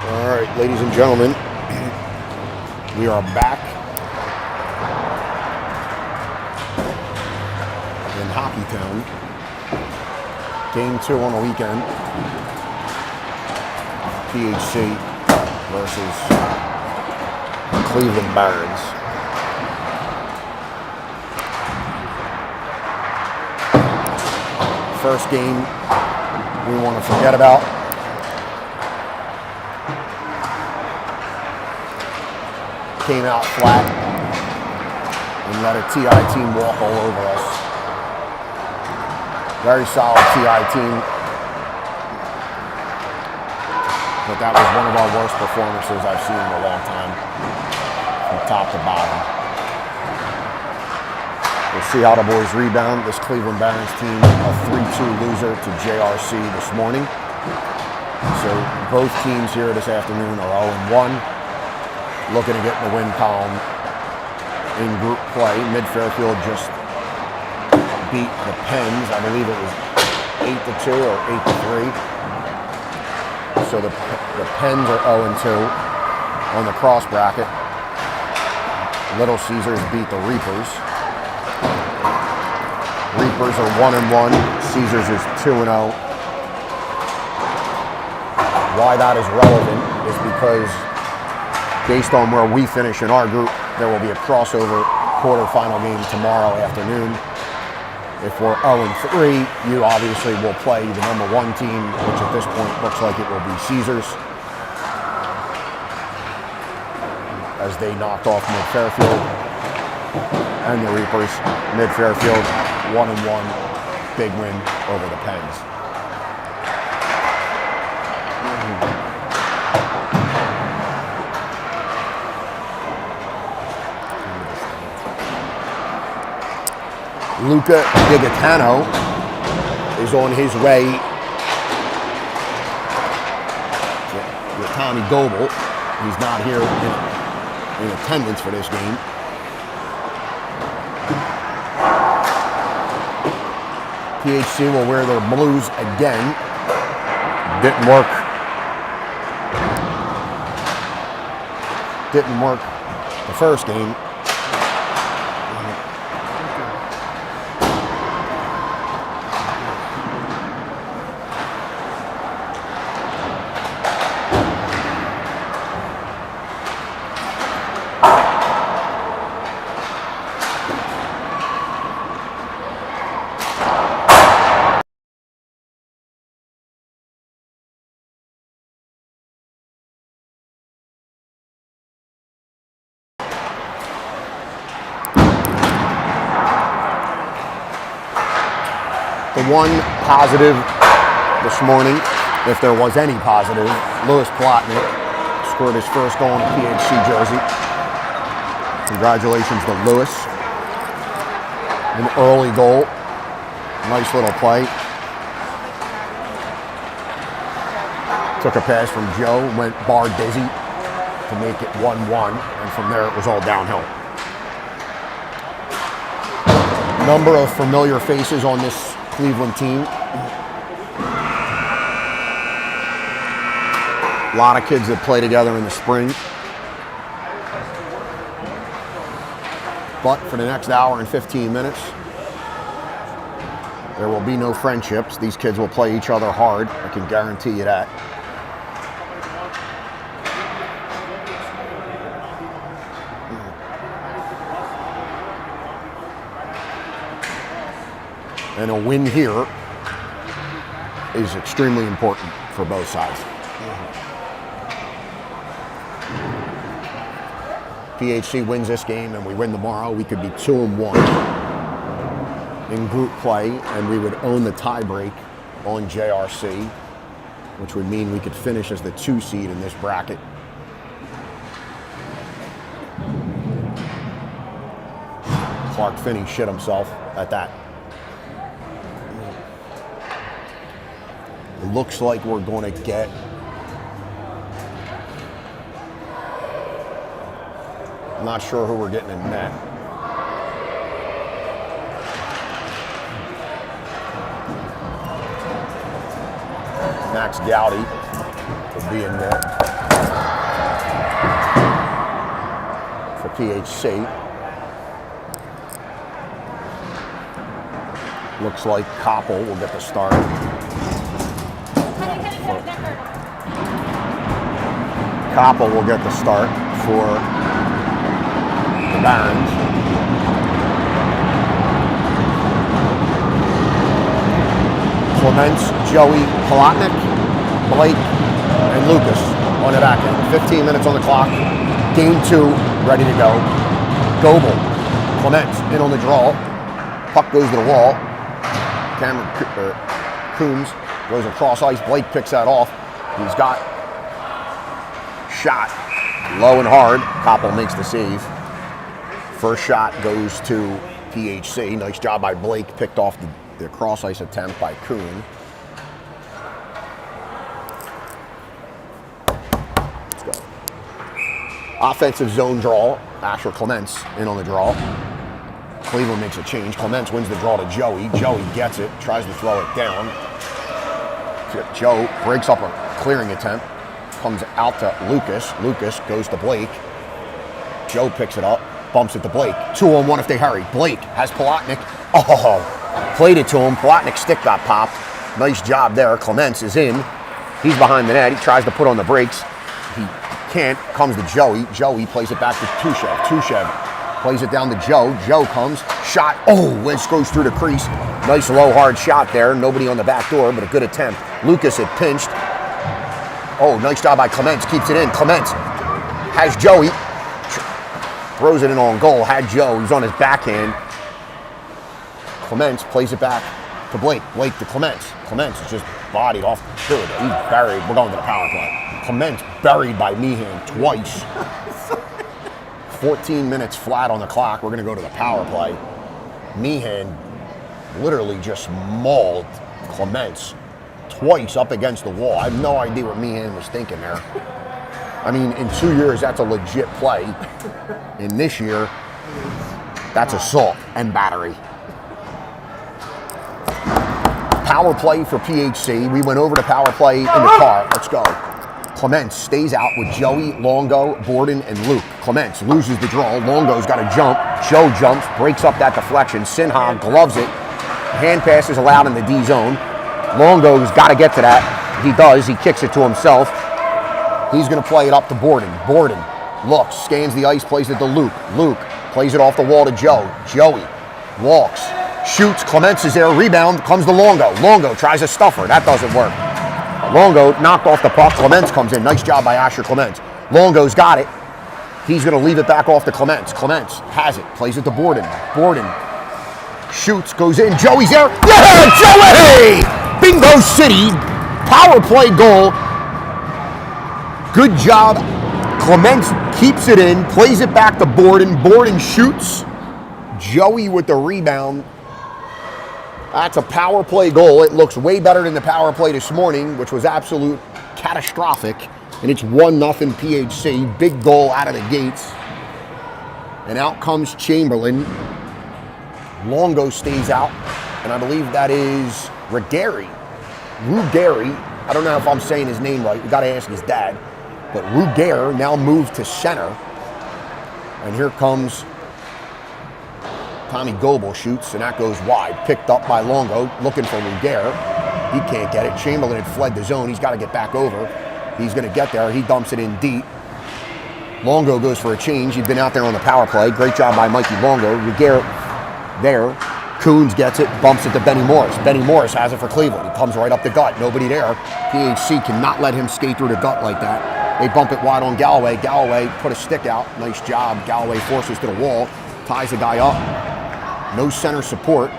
All right, ladies and gentlemen, we are back in Hockeytown. Game 2 on the weekend. PHC versus Cleveland Barons. First game we want to forget about. Came out flat and let a TI team walk all over us. Very solid TI team, but that was one of our worst performances I've seen in a long time, from top to bottom. We'll see how the boys rebound. This Cleveland Barons team, a 3-2 loser to JRC this morning. So both teams here this afternoon are 0-1. Looking to get in the win column in group play. Mid-Fairfield just beat the Pens. I believe it was 8-2 or 8-3. So the Pens are 0-2 on the cross bracket. Little Caesars beat the Reapers. Reapers are 1-1. Caesars is 2-0. Why that is relevant is because based on where we finish in our group, there will be a crossover quarterfinal game tomorrow afternoon. If we're 0-3, you obviously will play the number 1 team, which at this point looks like it will be Caesars, as they knocked off Mid-Fairfield and the Reapers. Mid-Fairfield 1-1, big win over the Pens. Luca Digatano is on his way with Tommy Goebel. He's not here in attendance for this game. PHC will wear their blues again. Didn't work the first game. The one positive this morning, if there was any positive, Lewis Plotnick scored his first goal in a PHC jersey. Congratulations to Lewis. An early goal. Nice little play. Took a pass from Joe, went bar dizzy to make it 1-1, and from there it was all downhill. Number of familiar faces on this Cleveland team. A lot of kids that play together in the spring. But for the next hour and 15 minutes, there will be no friendships. These kids will play each other hard. I can guarantee you that. And a win here is extremely important for both sides. PHC wins this game and we win tomorrow, we could be 2-1 in group play, and we would own the tiebreak on JRC, which would mean we could finish as the 2 seed in this bracket. Clark Finney shit himself at that. It looks like we're going to get I'm not sure who we're getting in net. Max Gowdy will be in net. for PHC. Looks like Koppel will get the start. Koppel will get the start for the Barons. Clements, Joey, Palatnik, Blake, and Lucas on the back end. 15 minutes on the clock. Game 2, ready to go. Goebel, Clements in on the draw. Puck goes to the wall. Cameron Coombs goes across ice. Blake picks that off. He's got shot low and hard. Koppel makes the save. First shot goes to PHC. Nice job by Blake. Picked off the cross ice attempt by Kuhn. Let's go. Offensive zone draw. Asher Clements in on the draw. Cleveland makes a change. Clements wins the draw to Joey. Joey gets it, tries to throw it down. Joe breaks up a clearing attempt, comes out to Lucas. Lucas goes to Blake. Joe picks it up, bumps it to Blake. 2-on-1 if they hurry. Blake has Palatnik. Oh, played it to him. Palatnik's stick got popped. Nice job there. Clements is in. He's behind the net. He tries to put on the brakes. He can't. Comes to Joey. Joey plays it back to Tushev. Tushev plays it down to Joe. Joe comes. Shot. Oh, Wentz goes through the crease. Nice low, hard shot there. Nobody on the back door, but a good attempt. Lucas had pinched. Oh, nice job by Clements. Keeps it in. Clements has Joey. Throws it in on goal. Had Joe. He's on his backhand. Clements plays it back to Blake. Blake to Clements. Clements is just bodied off. Dude, he's buried. We're going to the power play. Clements buried by Meehan twice. 14 minutes flat on the clock. We're going to go to the power play. Meehan literally just mauled Clements twice up against the wall. I have no idea what Meehan was thinking there. I mean, in 2 years, that's a legit play. In this year, that's assault and battery. Power play for PHC. We went over to power play in the car. Let's go. Clements stays out with Joey, Longo, Borden, and Luke. Clements loses the draw. Longo's got to jump. Joe jumps, breaks up that deflection. Sinha gloves it. Hand pass is allowed in the D zone. Longo's got to get to that. He does. He kicks it to himself. He's going to play it up to Borden. Borden looks, scans the ice, plays it to Luke. Luke plays it off the wall to Joe. Joey walks, shoots. Clements is there. Rebound comes to Longo. Longo tries a stuffer. That doesn't work. Longo knocked off the puck. Clements comes in. Nice job by Asher Clements. Longo's got it. He's going to leave it back off to Clements. Clements has it. Plays it to Borden. Borden shoots, goes in. Joey's there. Yeah, Joey! Bingo City. Power play goal. Good job. Clements keeps it in. Plays it back to Borden. Borden shoots. Joey with the rebound. That's a power play goal. It looks way better than the power play this morning, which was absolute catastrophic. And it's 1-0 PHC. Big goal out of the gates. And out comes Chamberlain. Longo stays out. And I believe that is Ruggieri. I don't know if I'm saying his name right. We got to ask his dad. But Ruggieri now moved to center. And here comes Tommy Goebel shoots, and that goes wide. Picked up by Longo, looking for Ruggieri. He can't get it. Chamberlain had fled the zone. He's got to get back over. He's going to get there. He dumps it in deep. Longo goes for a change. He'd been out there on the power play. Great job by Mikey Longo. Ruggieri there. Coons gets it, bumps it to Benny Morris. Benny Morris has it for Cleveland. He comes right up the gut. Nobody there. PHC cannot let him skate through the gut like that. They bump it wide on Galloway. Galloway put a stick out. Nice job. Galloway forces to the wall. Ties the guy up. No center support.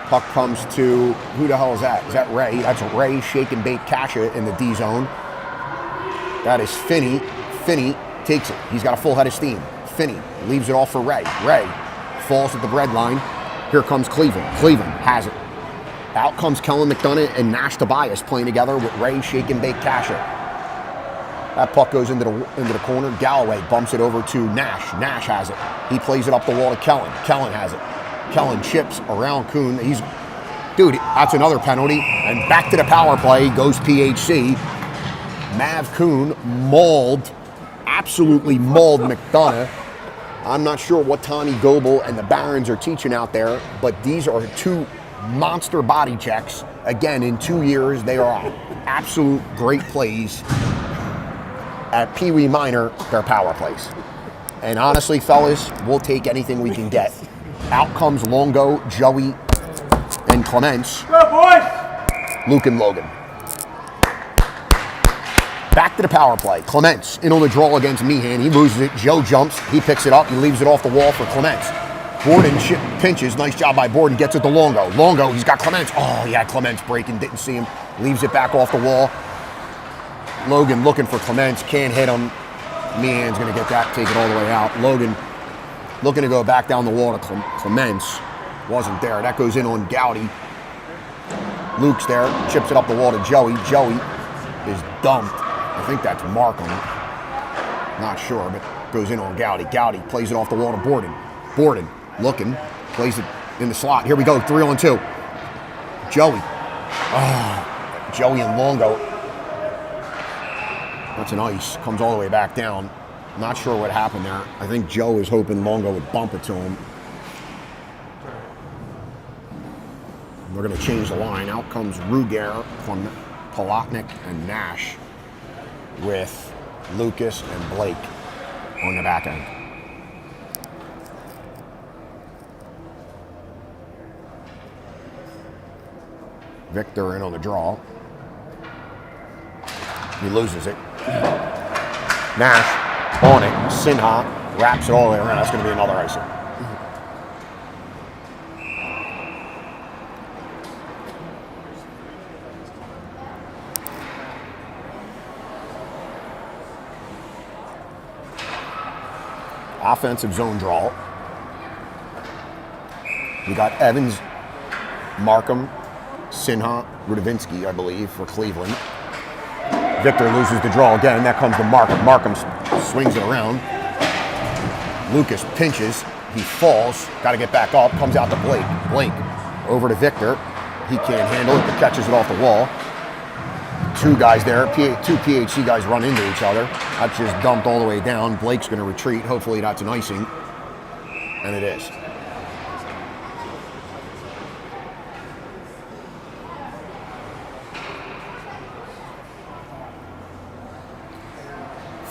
Puck comes to, who the hell is that? Is that Ray? That's Ray, shake and bake Kasha in the D zone. That is Finney. Finney takes it. He's got a full head of steam. Finney leaves it all for Ray. Ray falls at the bread line. Here comes Cleveland. Cleveland has it. Out comes Kellen McDonough and Nash Tobias playing together with Ray, shake and bake Kasha. That puck goes into the corner. Galloway bumps it over to Nash. Nash has it. He plays it up the wall to Kellen. Kellen has it. Kellen chips around Kuhn. Dude, that's another penalty. And back to the power play goes PHC. Mav Kuhn absolutely mauled McDonough. I'm not sure what Tommy Goebel and the Barons are teaching out there, but these are two monster body checks. Again, in 2 years, they are absolute great plays. At Pee Wee Minor, they're power plays. And honestly, fellas, we'll take anything we can get. Out comes Longo, Joey, and Clements. Go, boys! Luke and Logan. Back to the power play. Clements in on the draw against Meehan. He loses it. Joe jumps. He picks it up. He leaves it off the wall for Clements. Borden pinches. Nice job by Borden. Gets it to Longo. Longo, he's got Clements. Oh, he had Clements breaking. Didn't see him. Leaves it back off the wall. Logan looking for Clements. Can't hit him. Meehan's going to get that. Take it all the way out. Logan looking to go back down the wall to Clements. Wasn't there. That goes in on Gowdy. Luke's there. Chips it up the wall to Joey. Joey is dumped. I think that's Markham. Not sure, but goes in on Gowdy. Gowdy plays it off the wall to Borden. Borden looking, plays it in the slot. Here we go, 3-on-2. Joey. Oh, Joey and Longo. That's an ice. Comes all the way back down. Not sure what happened there. I think Joe was hoping Longo would bump it to him. We're going to change the line. Out comes Ruger from Palatnik and Nash, with Lucas and Blake on the back end. Victor in on the draw. He loses it. Nash on it. Sinha wraps it all the way around. That's going to be another icing. Offensive zone draw. We got Evans, Markham, Sinha, Rudovinsky, I believe, for Cleveland. Victor loses the draw again. That comes to Markham. Markham swings it around. Lucas pinches. He falls. Got to get back up. Comes out to Blake. Blake over to Victor. He can't handle it, but catches it off the wall. Two guys there. Two PHC guys run into each other. That's just dumped all the way down. Blake's going to retreat. Hopefully that's an icing. And it is.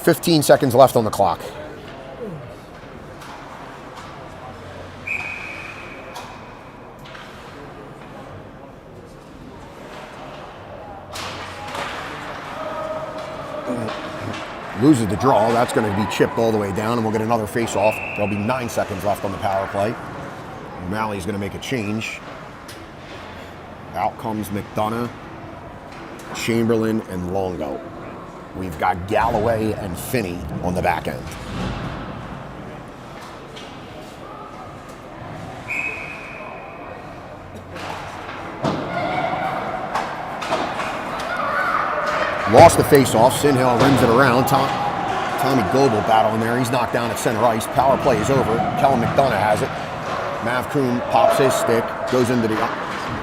"15 seconds left on the clock. Loses the draw. That's going to be chipped all the way down, and we'll get another face-off. There'll be 9 seconds left on the power play. O'Malley's going to make a change. Out comes McDonough, Chamberlain, and Longo. We've got Galloway and Finney on the back end. Lost the face-off. Sinhill rims it around. Tommy Goebel battling there. He's knocked down at center ice. Power play is over. Kellen McDonough has it. Mav Kuhn pops his stick. Goes into the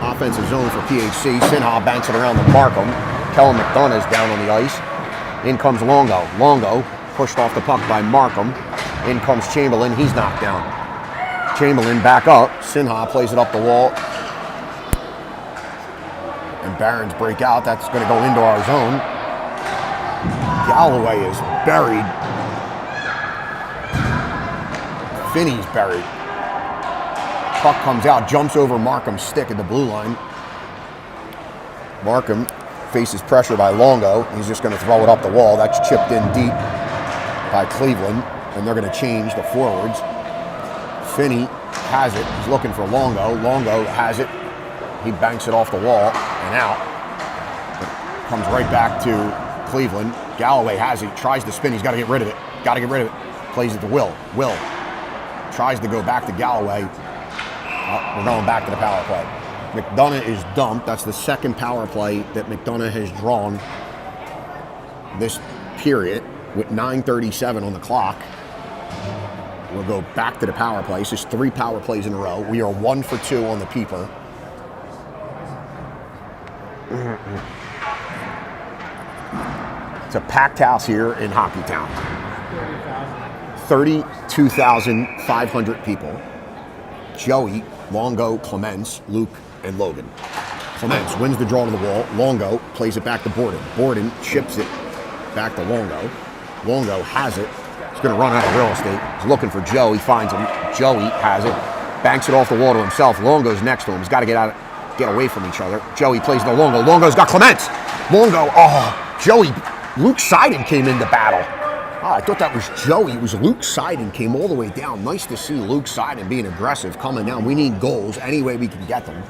offensive zone for PHC. Sinha banks it around to Markham. Kellen McDonough is down on the ice. In comes Longo. Longo pushed off the puck by Markham. In comes Chamberlain. He's knocked down. Chamberlain back up. Sinha plays it up the wall. And Barons break out. That's going to go into our zone. Galloway is buried. Finney's buried. Puck comes out, jumps over Markham's stick at the blue line. Markham faces pressure by Longo. He's just going to throw it up the wall. That's chipped in deep by Cleveland, and they're going to change the forwards. Finney has it. He's looking for Longo. Longo has it. He banks it off the wall and out. It comes right back to Cleveland. Galloway has it. Tries to spin. He's got to get rid of it. Got to get rid of it. Plays it to Will. Will tries to go back to Galloway. We're going back to the power play. McDonough is dumped. That's the second power play that McDonough has drawn this period with 9:37 on the clock. We'll go back to the power play. This is 3 power plays in a row. We are 1 for 2 on the peeper. It's a packed house here in Hockeytown. 32,500 people. Joey, Longo, Clements, Luke, and Logan. Clements wins the draw to the wall. Longo plays it back to Borden. Borden chips it back to Longo. Longo has it. He's going to run out of real estate. He's looking for Joe. He finds him. Joey has it. Banks it off the wall to himself. Longo's next to him. He's got to get away from each other. Joey plays to Longo. Longo's got Clements. Longo, Joey. Luke Seiden came into battle. I thought that was Joey. It was Luke Seiden came all the way down. Nice to see Luke Seiden being aggressive, coming down. We need goals any way we can get them.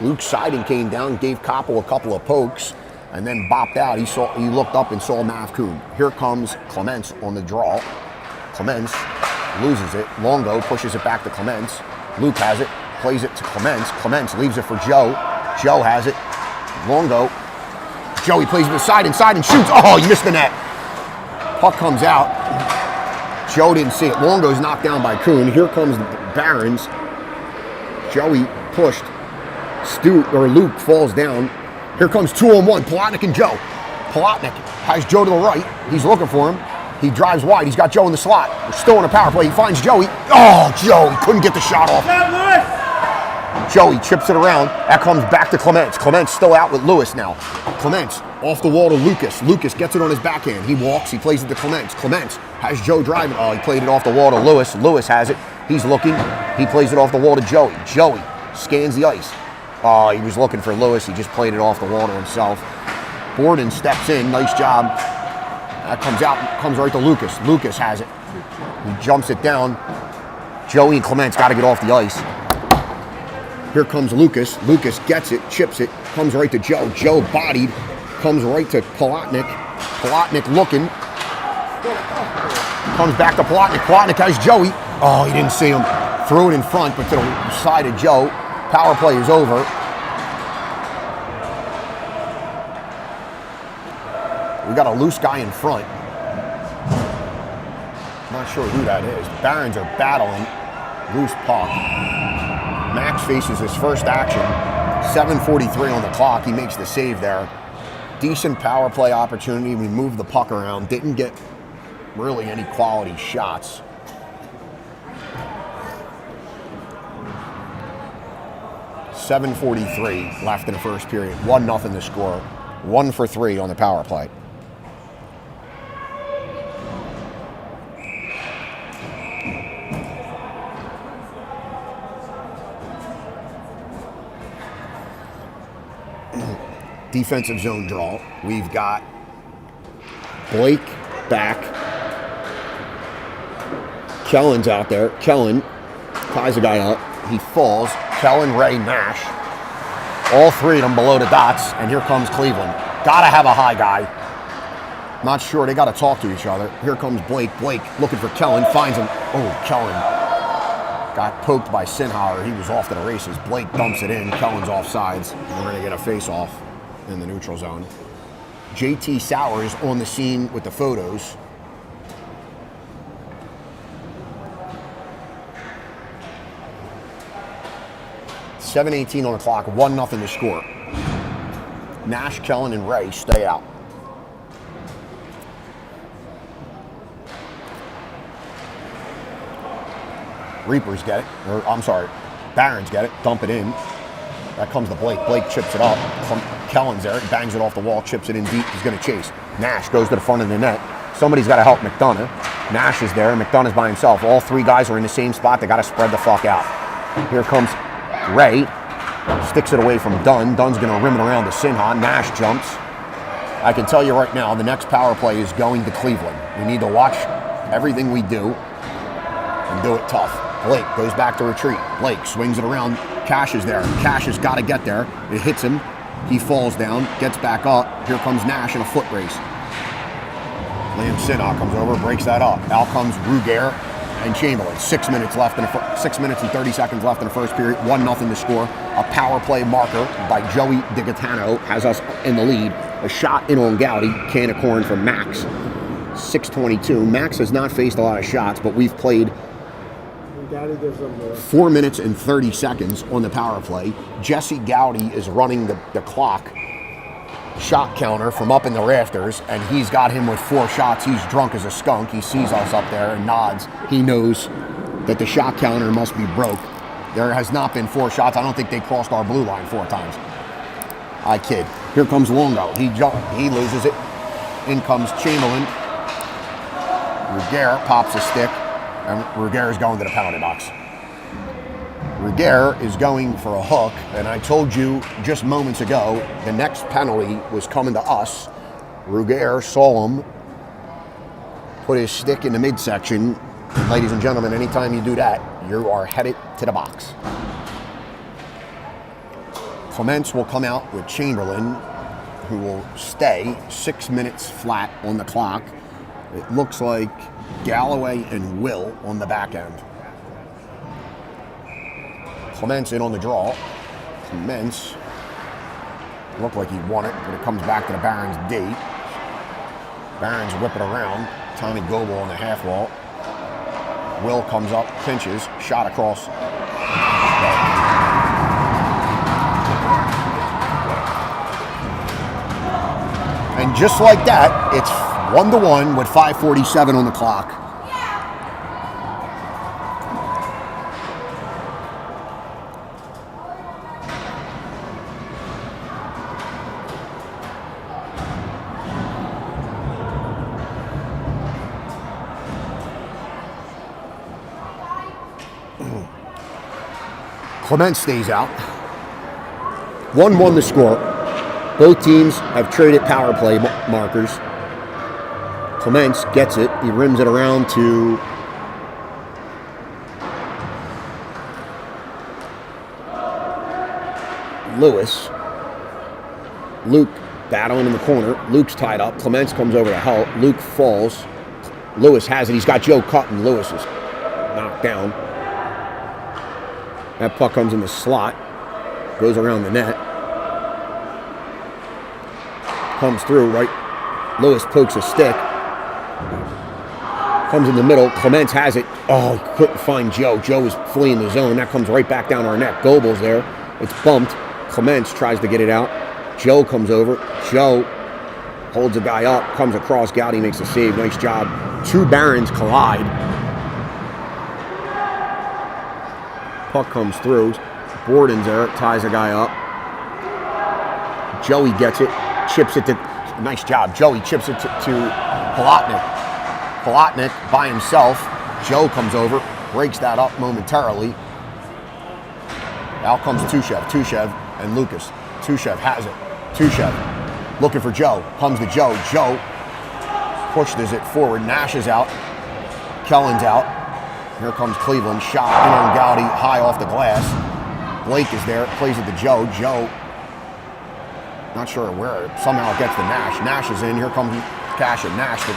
Luke Seiden came down, gave Koppel a couple of pokes, and then bopped out. He looked up and saw Mav Kuhn. Here comes Clements on the draw. Clements loses it. Longo pushes it back to Clements. Luke has it, plays it to Clements. Clements leaves it for Joe. Joe has it. Longo. Joey plays it to Seiden. Seiden shoots. Oh, you missed the net. Puck comes out. Joe didn't see it. Longo's knocked down by Kuhn. Here comes the Barons. Joey pushed. Luke falls down. Here comes 2-on-1. Palatnik and Joe. Palatnik has Joe to the right. He's looking for him. He drives wide. He's got Joe in the slot. We're still in a power play. He finds Joey. Oh, Joe. He couldn't get the shot off. Joey chips it around. That comes back to Clements. Clements still out with Lewis now. Clements off the wall to Lucas. Lucas gets it on his backhand. He walks. He plays it to Clements. Clements has Joe driving. Oh, he played it off the wall to Lewis. Lewis has it. He's looking. He plays it off the wall to Joey. Joey scans the ice. Oh, he was looking for Lewis. He just played it off the wall to himself. Borden steps in. Nice job. That comes out. Comes right to Lucas. Lucas has it. He jumps it down. Joey and Clements got to get off the ice. Here comes Lucas. Lucas gets it, chips it, comes right to Joe. Joe bodied, comes right to Palatnik. Palatnik looking. Comes back to Palatnik. Palatnik has Joey. Oh, he didn't see him. Threw it in front, but to the side of Joe. Power play is over. We got a loose guy in front. Not sure who that is. The Barons are battling. Loose puck. Max faces his first action. 7:43 on the clock. He makes the save there. Decent power play opportunity. We moved the puck around. Didn't get really any quality shots. .743 left in the first period. 1-0 the score. 1 for 3 on the power play. Defensive zone draw. We've got Blake back. Kellen's out there. Kellen ties a guy up. He falls. Kellen, Ray, Nash. All three of them below the dots. And here comes Cleveland. Gotta have a high guy. Not sure. They gotta talk to each other. Here comes Blake. Blake looking for Kellen. Finds him. Oh, Kellen got poked by Sinhauer. He was off to the races. Blake dumps it in. Kellen's offsides. We're gonna get a face-off in the neutral zone. JT Sowers on the scene with the photos. .718 on the clock, 1-0 to score. Nash, Kellen, and Ray stay out. Reapers get it, or I'm sorry, Barons get it, dump it in. That comes to Blake. Blake chips it up. Kellen's there, bangs it off the wall, chips it in deep. He's going to chase. Nash goes to the front of the net. Somebody's got to help McDonough. Nash is there. McDonough's by himself. All three guys are in the same spot. They got to spread the fuck out. Here comes Ray. Sticks it away from Dunn. Dunn's going to rim it around to Sinha. Nash jumps. I can tell you right now, the next power play is going to Cleveland. We need to watch everything we do and do it tough. Blake goes back to retreat. Blake swings it around. Cash is there. Cash has got to get there. It hits him. He falls down, gets back up. Here comes Nash in a foot race. Liam Sinha comes over, breaks that up. Out comes Ruger and Chamberlain. 6 minutes left in 6 minutes and 30 seconds left in the first period. 1-0 to score. A power play marker by Joey DiGaetano has us in the lead. A shot in on Gowdy. Can of corn from Max. 6:22. Max has not faced a lot of shots, but we've played 4 minutes and 30 seconds on the power play. Jesse Gowdy is running the clock. shot counter from up in the rafters, and he's got him with 4 shots. He's drunk as a skunk. He sees us up there and nods. He knows that the shot counter must be broke. There has not been 4 shots. I don't think they crossed our blue line 4 times. I kid. Here comes Longo. He loses it. In comes Chamberlain. Ruger pops a stick, and Ruger is going to the penalty box. Ruger is going for a hook, and I told you just moments ago, the next penalty was coming to us. Ruger saw him, put his stick in the midsection. And ladies and gentlemen, anytime you do that, you are headed to the box. Clements will come out with Chamberlain, who will stay 6 minutes flat on the clock. It looks like Galloway and Will on the back end. Clements in on the draw. Clements looked like he won it, but it comes back to the Barons D. Barons whip it around. Tommy Goebel on the half wall. Will comes up, pinches, shot across. And just like that, it's 1-1 with 5:47 on the clock. Clement stays out. 1-1 the score. Both teams have traded power play markers. Clements gets it. He rims it around to Lewis. Luke battling in the corner. Luke's tied up. Clements comes over to help. Luke falls. Lewis has it. He's got Joe cut, and Lewis is knocked down. That puck comes in the slot, goes around the net, comes through, right? Lewis pokes a stick, comes in the middle. Clements has it. Oh, he couldn't find Joe. Joe is fleeing the zone. That comes right back down our net. Goebel's there. It's bumped. Clements tries to get it out. Joe comes over. Joe holds a guy up, comes across. Gowdy makes a save. Nice job. 2 Barons collide. Puck comes through. Borden's there, ties a guy up. Joey gets it, chips it to, nice job. Joey chips it to Palatnik. Palatnik by himself. Joe comes over, breaks that up momentarily. Out comes Tushev and Lucas. Tushev has it. Tushev looking for Joe, comes to Joe. Joe pushes it forward. Nash is out. Kellen's out. Here comes Cleveland, shot in on Gowdy, high off the glass. Blake is there, plays it to Joe. Joe, not sure where, somehow it gets to Nash. Nash is in, here comes Cash and Nash to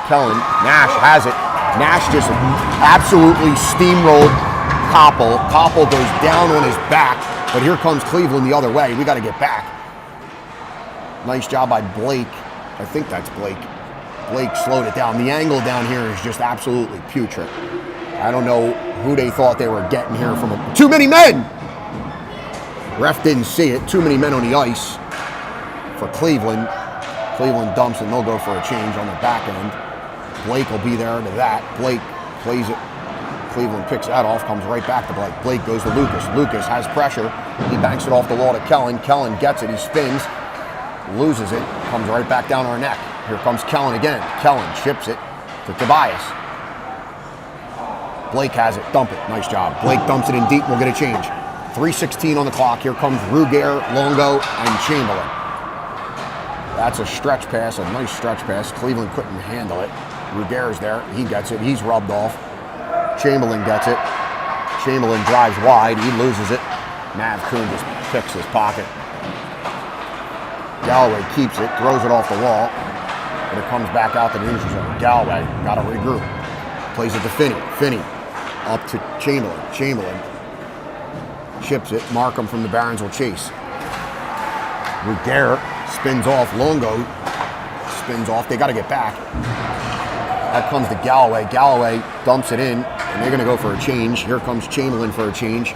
Kellen. Nash has it. Nash just absolutely steamrolled Koppel. Koppel goes down on his back, but here comes Cleveland the other way. We got to get back. Nice job by Blake. I think that's Blake. Blake slowed it down. The angle down here is just absolutely putrid. I don't know who they thought they were getting here from. Too many men! Ref didn't see it. Too many men on the ice for Cleveland. Cleveland dumps and they'll go for a change on the back end. Blake will be there to that. Blake plays it. Cleveland picks that off, comes right back to Blake. Blake goes to Lucas. Lucas has pressure. He banks it off the wall to Kellen. Kellen gets it. He spins, loses it, comes right back down our neck. Here comes Kellen again. Kellen chips it to Tobias. Blake has it. Dump it. Nice job. Blake dumps it in deep. We'll get a change. 3:16 on the clock. Here comes Ruger, Longo, and Chamberlain. That's a stretch pass, a nice stretch pass. Cleveland couldn't handle it. Ruger's there. He gets it. He's rubbed off. Chamberlain gets it. Chamberlain drives wide. He loses it. Mav Kuhn just picks his pocket. Galloway keeps it, throws it off the wall, but it comes back out to the neutral zone. Galloway got to regroup. Plays it to Finney. Finney up to Chamberlain. Chamberlain chips it. Markham from the Barons will chase. Ruger spins off. Longo spins off. They got to get back. That comes to Galloway. Galloway dumps it in, and they're going to go for a change. Here comes Chamberlain for a change.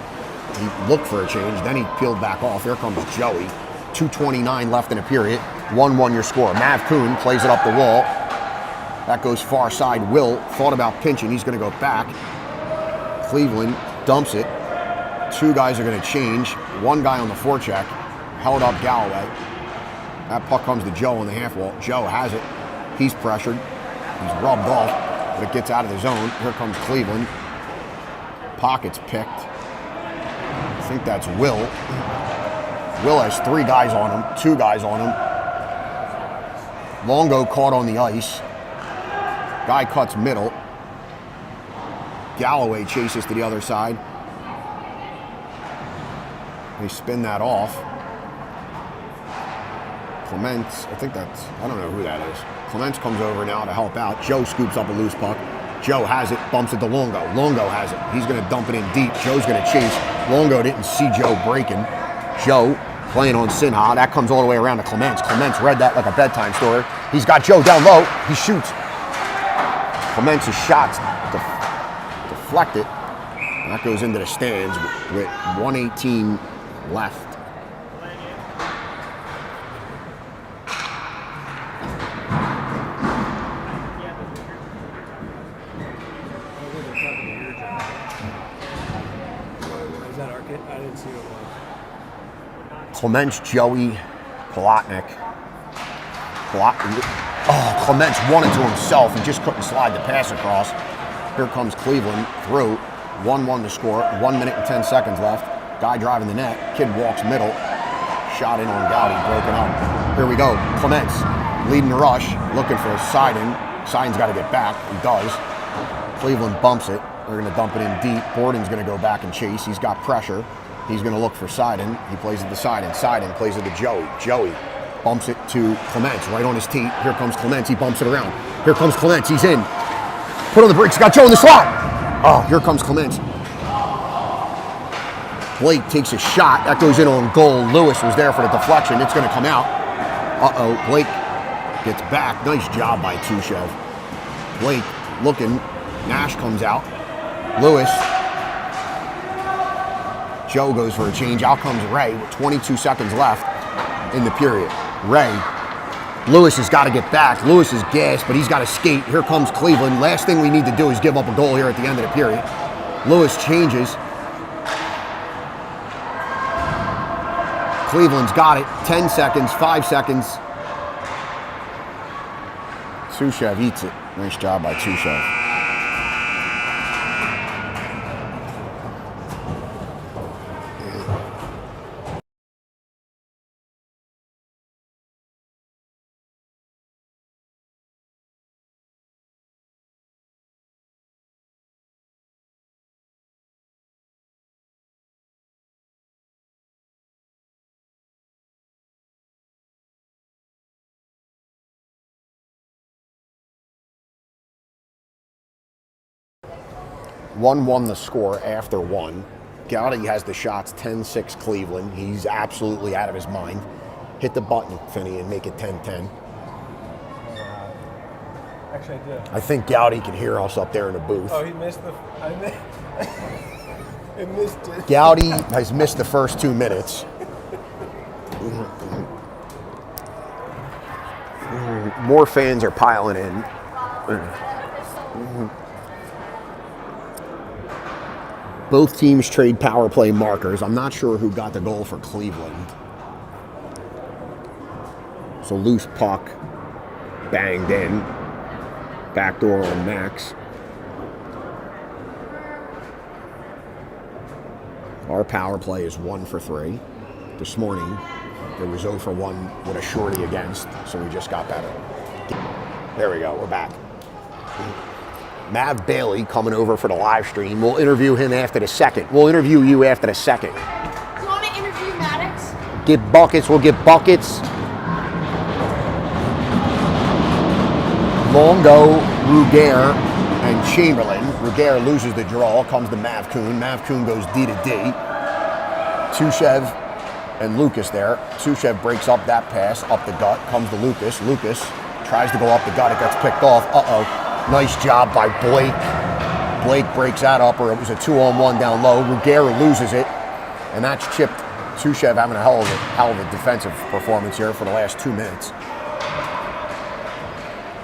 He looked for a change, then he peeled back off. Here comes Joey. 2:29 left in the period. 1-1 your score. Mav Kuhn plays it up the wall. That goes far side. Will thought about pinching. He's going to go back. Cleveland dumps it. Two guys are going to change. One guy on the forecheck. Held up Galloway. That puck comes to Joe on the half wall. Joe has it. He's pressured. He's rubbed off, but it gets out of the zone. Here comes Cleveland. Pocket's picked. I think that's Will. Will has three guys on him, two guys on him. Longo caught on the ice. Guy cuts middle. Galloway chases to the other side. They spin that off. Clements, I don't know who that is. Clements comes over now to help out. Joe scoops up a loose puck. Joe has it, bumps it to Longo. Longo has it. He's going to dump it in deep. Joe's going to chase. Longo didn't see Joe breaking. Joe playing on Sinha. That comes all the way around to Clements. Clements read that like a bedtime story. He's got Joe down low. He shoots. Clements' shots deflected. That goes into the stands with 1:18 left. I didn't see it. Clements, Joey, Palatnik. Clements won it to himself and just couldn't slide the pass across. Here comes Cleveland through. 1-1 to score. 1 minute and 10 seconds left. Guy driving the net. Kid walks middle. Shot in on Gowdy, broken up. Here we go. Clements leading the rush, looking for a Seiden. Seiden's got to get back. He does. Cleveland bumps it. They're going to dump it in deep. Borden's going to go back and chase. He's got pressure. He's going to look for Seiden. He plays it to Seiden. Seiden plays it to Joey. Joey bumps it to Clements right on his tee. Here comes Clements. He bumps it around. Here comes Clements. He's in. Put on the brakes. Got Joe in the slot. Oh, here comes Clements. Blake takes a shot. That goes in on goal. Lewis was there for the deflection. It's going to come out. Uh-oh. Blake gets back. Nice job by Tushev. Blake looking. Nash comes out. Lewis. Joe goes for a change. Out comes Ray with 22 seconds left in the period. Ray. Lewis has got to get back. Lewis is gassed, but he's got to skate. Here comes Cleveland. Last thing we need to do is give up a goal here at the end of the period. Lewis changes. Cleveland's got it. 10 seconds, 5 seconds. Tushev eats it. Nice job by Tushev. 1-1 the score after one. Gowdy has the shots, 10-6 Cleveland. He's absolutely out of his mind. Hit the button, Finney, and make it 10-10. Actually, I did. I think Gowdy can hear us up there in the booth. Oh, he missed the... I missed it. Gowdy has missed the first 2 minutes. More fans are piling in. Both teams trade power play markers. I'm not sure who got the goal for Cleveland. So loose puck, banged in. Backdoor on Max. Our power play is 1 for 3. This morning, it was 0 for 1 with a shorty against, so we just got better. There we go, we're back. Mav Bailey coming over for the live stream. We'll interview him after the second. We'll interview you after the second. You want to interview Maddox? Get buckets, we'll get buckets. Longo, Ruger, and Chamberlain. Ruger loses the draw, comes to Mav Kuhn. Mav Kuhn goes D to D. Tushev and Lucas there. Tushev breaks up that pass, up the gut, comes to Lucas. Lucas tries to go up the gut, it gets picked off. Uh-oh. Nice job by Blake. Blake breaks that up, or it was a 2-on-1 down low. Ruger loses it, and that's chipped Sushev having a hell of a defensive performance here for the last 2 minutes.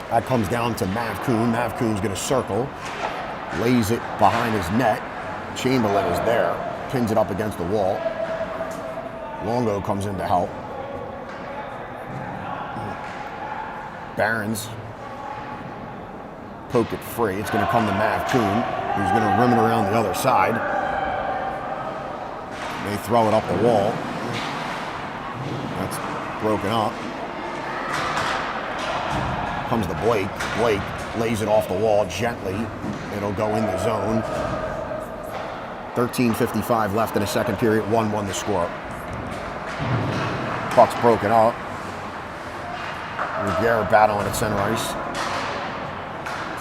That comes down to Mav Kuhn. Mav Kuhn's going to circle, lays it behind his net. Chamberlain is there, pins it up against the wall. Longo comes in to help. Barons poke it free. It's going to come to Mav Kuhn, who's going to rim it around the other side. They throw it up the wall. That's broken up. Comes to Blake. Blake lays it off the wall gently. It'll go in the zone. 13:55 left in the second period. 1-1 the score. Puck's broken up. Ruggiero battling at center ice.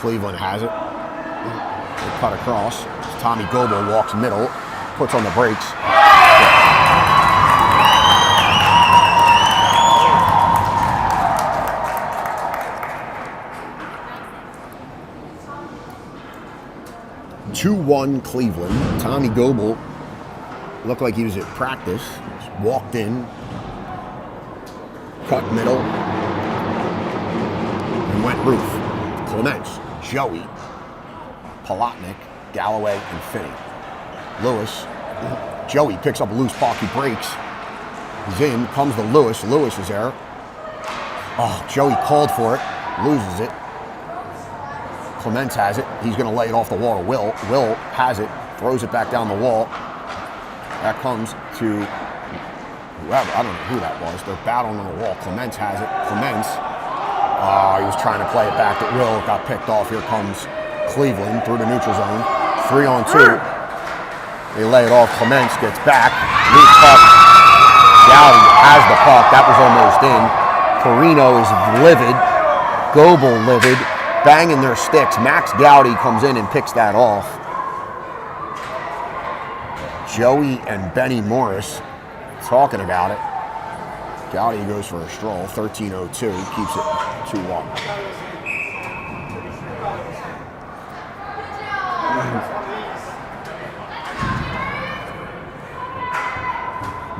Cleveland has it. They cut across. Tommy Goebel walks middle, puts on the brakes. 2-1 Cleveland. Tommy Goebel looked like he was at practice. Just walked in, cut middle, and went roof. Clements, Joey, Palatnik, Galloway, and Finney. Lewis. Joey picks up a loose puck. He breaks. He's in. Comes to Lewis. Lewis is there. Oh, Joey called for it. Loses it. Clements has it. He's going to lay it off the wall to Will. Will has it. Throws it back down the wall. That comes to whoever. I don't know who that was. They're battling on the wall. Clements has it. Clements. He was trying to play it back to Will. It got picked off. Here comes Cleveland through the neutral zone. 3-on-2. They lay it off. Clements gets back. Loose puck. Gowdy has the puck. That was almost in. Carino is livid. Goebel livid. Banging their sticks. Max Gowdy comes in and picks that off. Joey and Benny Morris talking about it. Gowdy goes for a stroll. 13:02. Keeps it 2-1.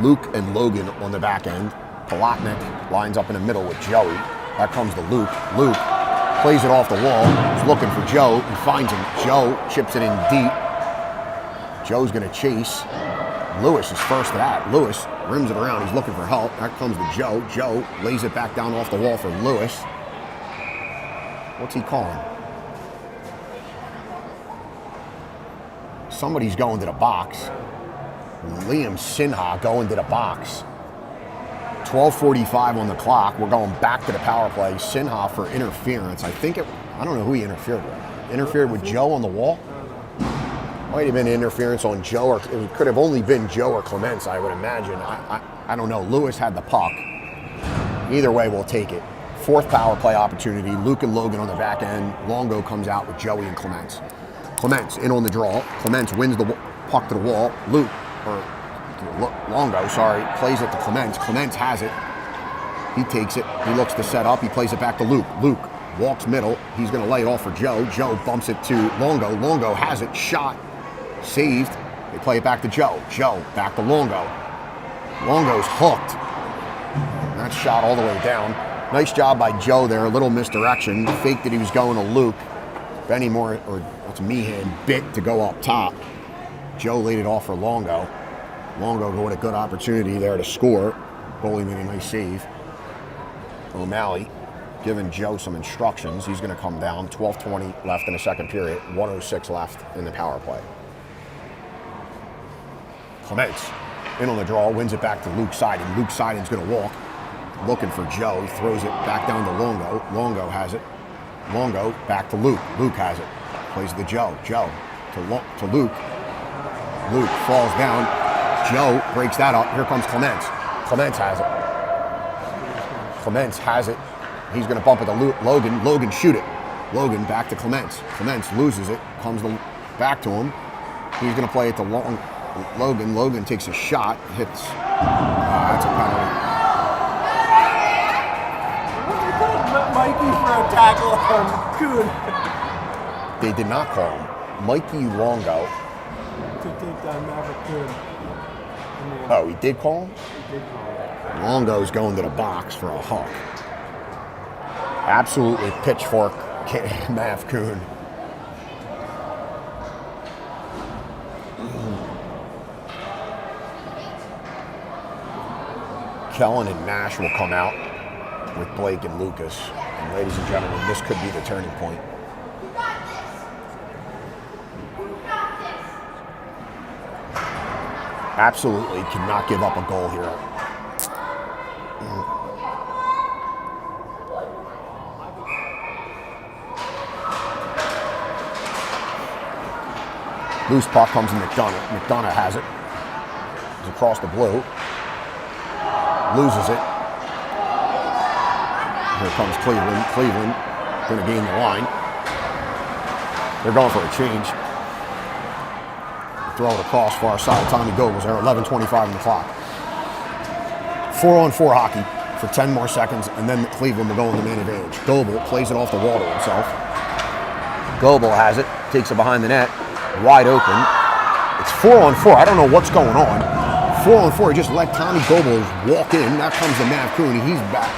Luke and Logan on the back end. Palatnik lines up in the middle with Joey. That comes to Luke. Luke plays it off the wall. He's looking for Joe. He finds him. Joe chips it in deep. Joe's going to chase. Lewis is first to that. Lewis rims it around. He's looking for help. That comes to Joe. Joe lays it back down off the wall for Lewis. What's he calling? Somebody's going to the box. Liam Sinha going to the box. 12:45 on the clock. We're going back to the power play. Sinha for interference. I don't know who he interfered with. Interfered with Joe on the wall? Might have been interference on Joe, or it could have only been Joe or Clements, I would imagine. I don't know. Lewis had the puck. Either way, we'll take it. Fourth power play opportunity. Luke and Logan on the back end. Longo comes out with Joey and Clements. Clements in on the draw. Clements wins the puck to the wall. Longo, plays it to Clements. Clements has it. He takes it. He looks to set up. He plays it back to Luke. Luke walks middle. He's going to lay it off for Joe. Joe bumps it to Longo. Longo has it. Shot. Saved. They play it back to Joe. Joe back to Longo. Longo's hooked. That shot all the way down. Nice job by Joe there. A little misdirection. Faked that he was going to Luke. Benny Moore, or that's Meehan, bit to go up top. Joe laid it off for Longo. Longo with a good opportunity there to score. Goalie made a nice save. O'Malley giving Joe some instructions. He's going to come down. 12:20 left in the second period. 1:06 left in the power play. Clements in on the draw, wins it back to Luke Seiden. Luke Seiden's going to walk, looking for Joe. He throws it back down to Longo. Longo has it. Longo back to Luke. Luke has it. Plays to Joe. Joe to Luke. Luke falls down. Joe breaks that up. Here comes Clements. Clements has it. Clements has it. He's going to bump it to Logan. Logan shoot it. Logan back to Clements. Clements loses it. Comes back to him. He's going to play it to Logan. Logan takes a shot. Hits. That's a penalty. Mikey for a tackle on Kuhn. They did not call him. Mikey Longo. To take down Maverick Kuhn. Oh, he did call him? He did call it. Longo's going to the box for a hook. Absolutely pitchfork Mav Kuhn. Kellen and Nash will come out with Blake and Lucas. And ladies and gentlemen, this could be the turning point. Absolutely cannot give up a goal here. Loose puck comes to McDonough. McDonough has it. It's across the blue. Loses it. Here comes Cleveland. Cleveland going to gain the line. They're going for a change. Throw it across far side. Tommy Goebbels there. 11:25 on the clock. 4-on-4 hockey for 10 more seconds, and then Cleveland will go on the man advantage. Goebel plays it off the wall to himself. Goebel has it. Takes it behind the net. Wide open. It's 4-on-4. I don't know what's going on. 4-on-4. He just let Tommy Goebbels walk in. That comes to Mav Kuhn. He's back.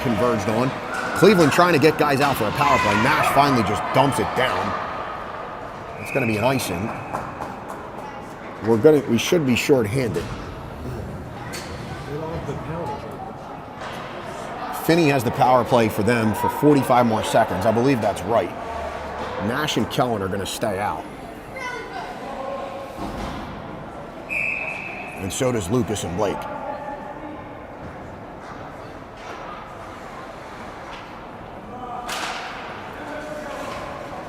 Converged on. Cleveland trying to get guys out for a power play. Nash finally just dumps it down. It's going to be an icing. We should be short-handed. Finney has the power play for them for 45 more seconds. I believe that's right. Nash and Kellen are going to stay out. And so does Lucas and Blake.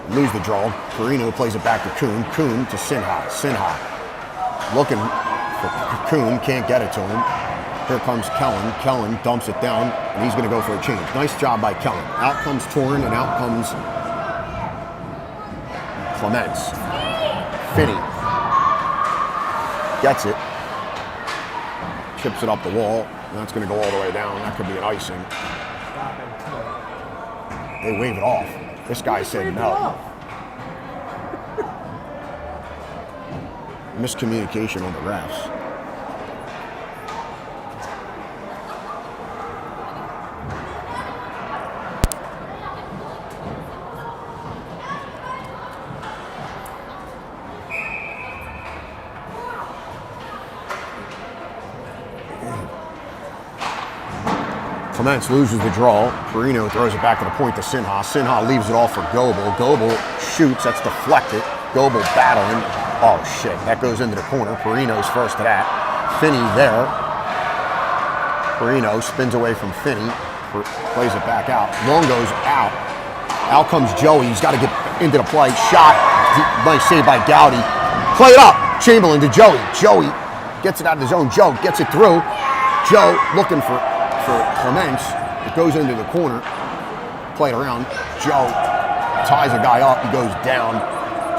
Lose the draw. Carino plays it back to Kuhn. Kuhn to Sinha. Sinha looking for Kuhn. Can't get it to him. Here comes Kellen. Kellen dumps it down, and he's going to go for a change. Nice job by Kellen. Out comes Torn, and out comes Clements. Finney gets it. Chips it up the wall. And that's going to go all the way down. That could be an icing. They wave it off. This guy said no. Miscommunication on the refs. Clements loses the draw. Carino throws it back to the point to Sinha. Sinha leaves it off for Goebel. Goebel shoots. That's deflected. Goebel battling. Oh, shit. That goes into the corner. Perino's first to that. Finney there. Perino spins away from Finney. Plays it back out. Longo's out. Out comes Joey. He's got to get into the play. Shot. Nice save by Gowdy. Play it up. Chamberlain to Joey. Joey gets it out of his own. Joe gets it through. Joe looking for Clements. It goes into the corner. Play it around. Joe ties a guy up. He goes down.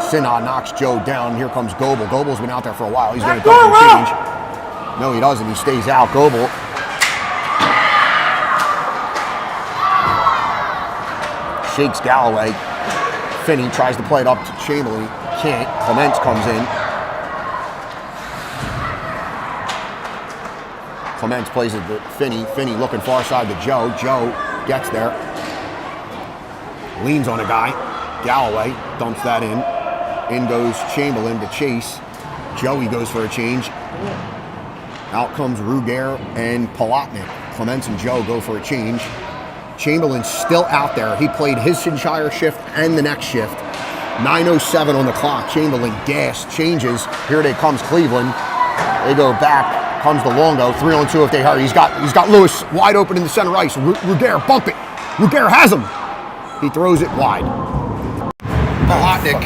Sinha knocks Joe down. Here comes Goebel. Goebel's been out there for a while. He's going to go for a change. No, he doesn't. He stays out. Goebel. Shakes Galloway. Finney tries to play it up to Chamberlain. Can't. Clements comes in. Clements plays it to Finney. Finney looking far side to Joe. Joe gets there. Leans on a guy. Galloway dumps that in. In goes Chamberlain to chase. Joey goes for a change. Out comes Ruger and Palatnik. Clements and Joe go for a change. Chamberlain's still out there. He played his entire shift and the next shift. 9:07 on the clock. Chamberlain gas changes. Here they comes Cleveland. They go back. Comes to Longo. 3-on-2 if they hurry. He's got Lewis wide open in the center ice. Ruger, bump it. Ruger has him. He throws it wide. Palatnik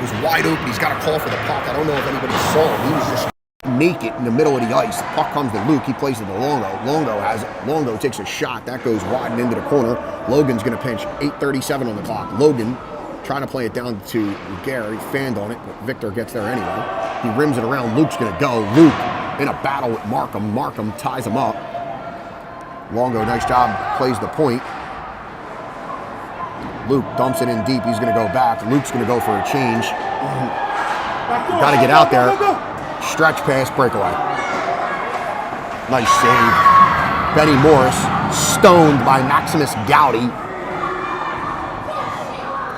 was wide open. He's got a call for the puck. I don't know if anybody saw him. He was just naked in the middle of the ice. The puck comes to Luke. He plays it to Longo. Longo has it. Longo takes a shot. That goes wide and into the corner. Logan's going to pinch. 8:37 on the clock. Logan trying to play it down to Gary. Fanned on it, but Victor gets there anyway. He rims it around. Luke's going to go. Luke in a battle with Markham. Markham ties him up. Longo, nice job. Plays the point. Luke dumps it in deep. He's going to go back. Luke's going to go for a change. Got to get out there. Stretch pass, breakaway. Nice save. Benny Morris stoned by Maximus Gowdy.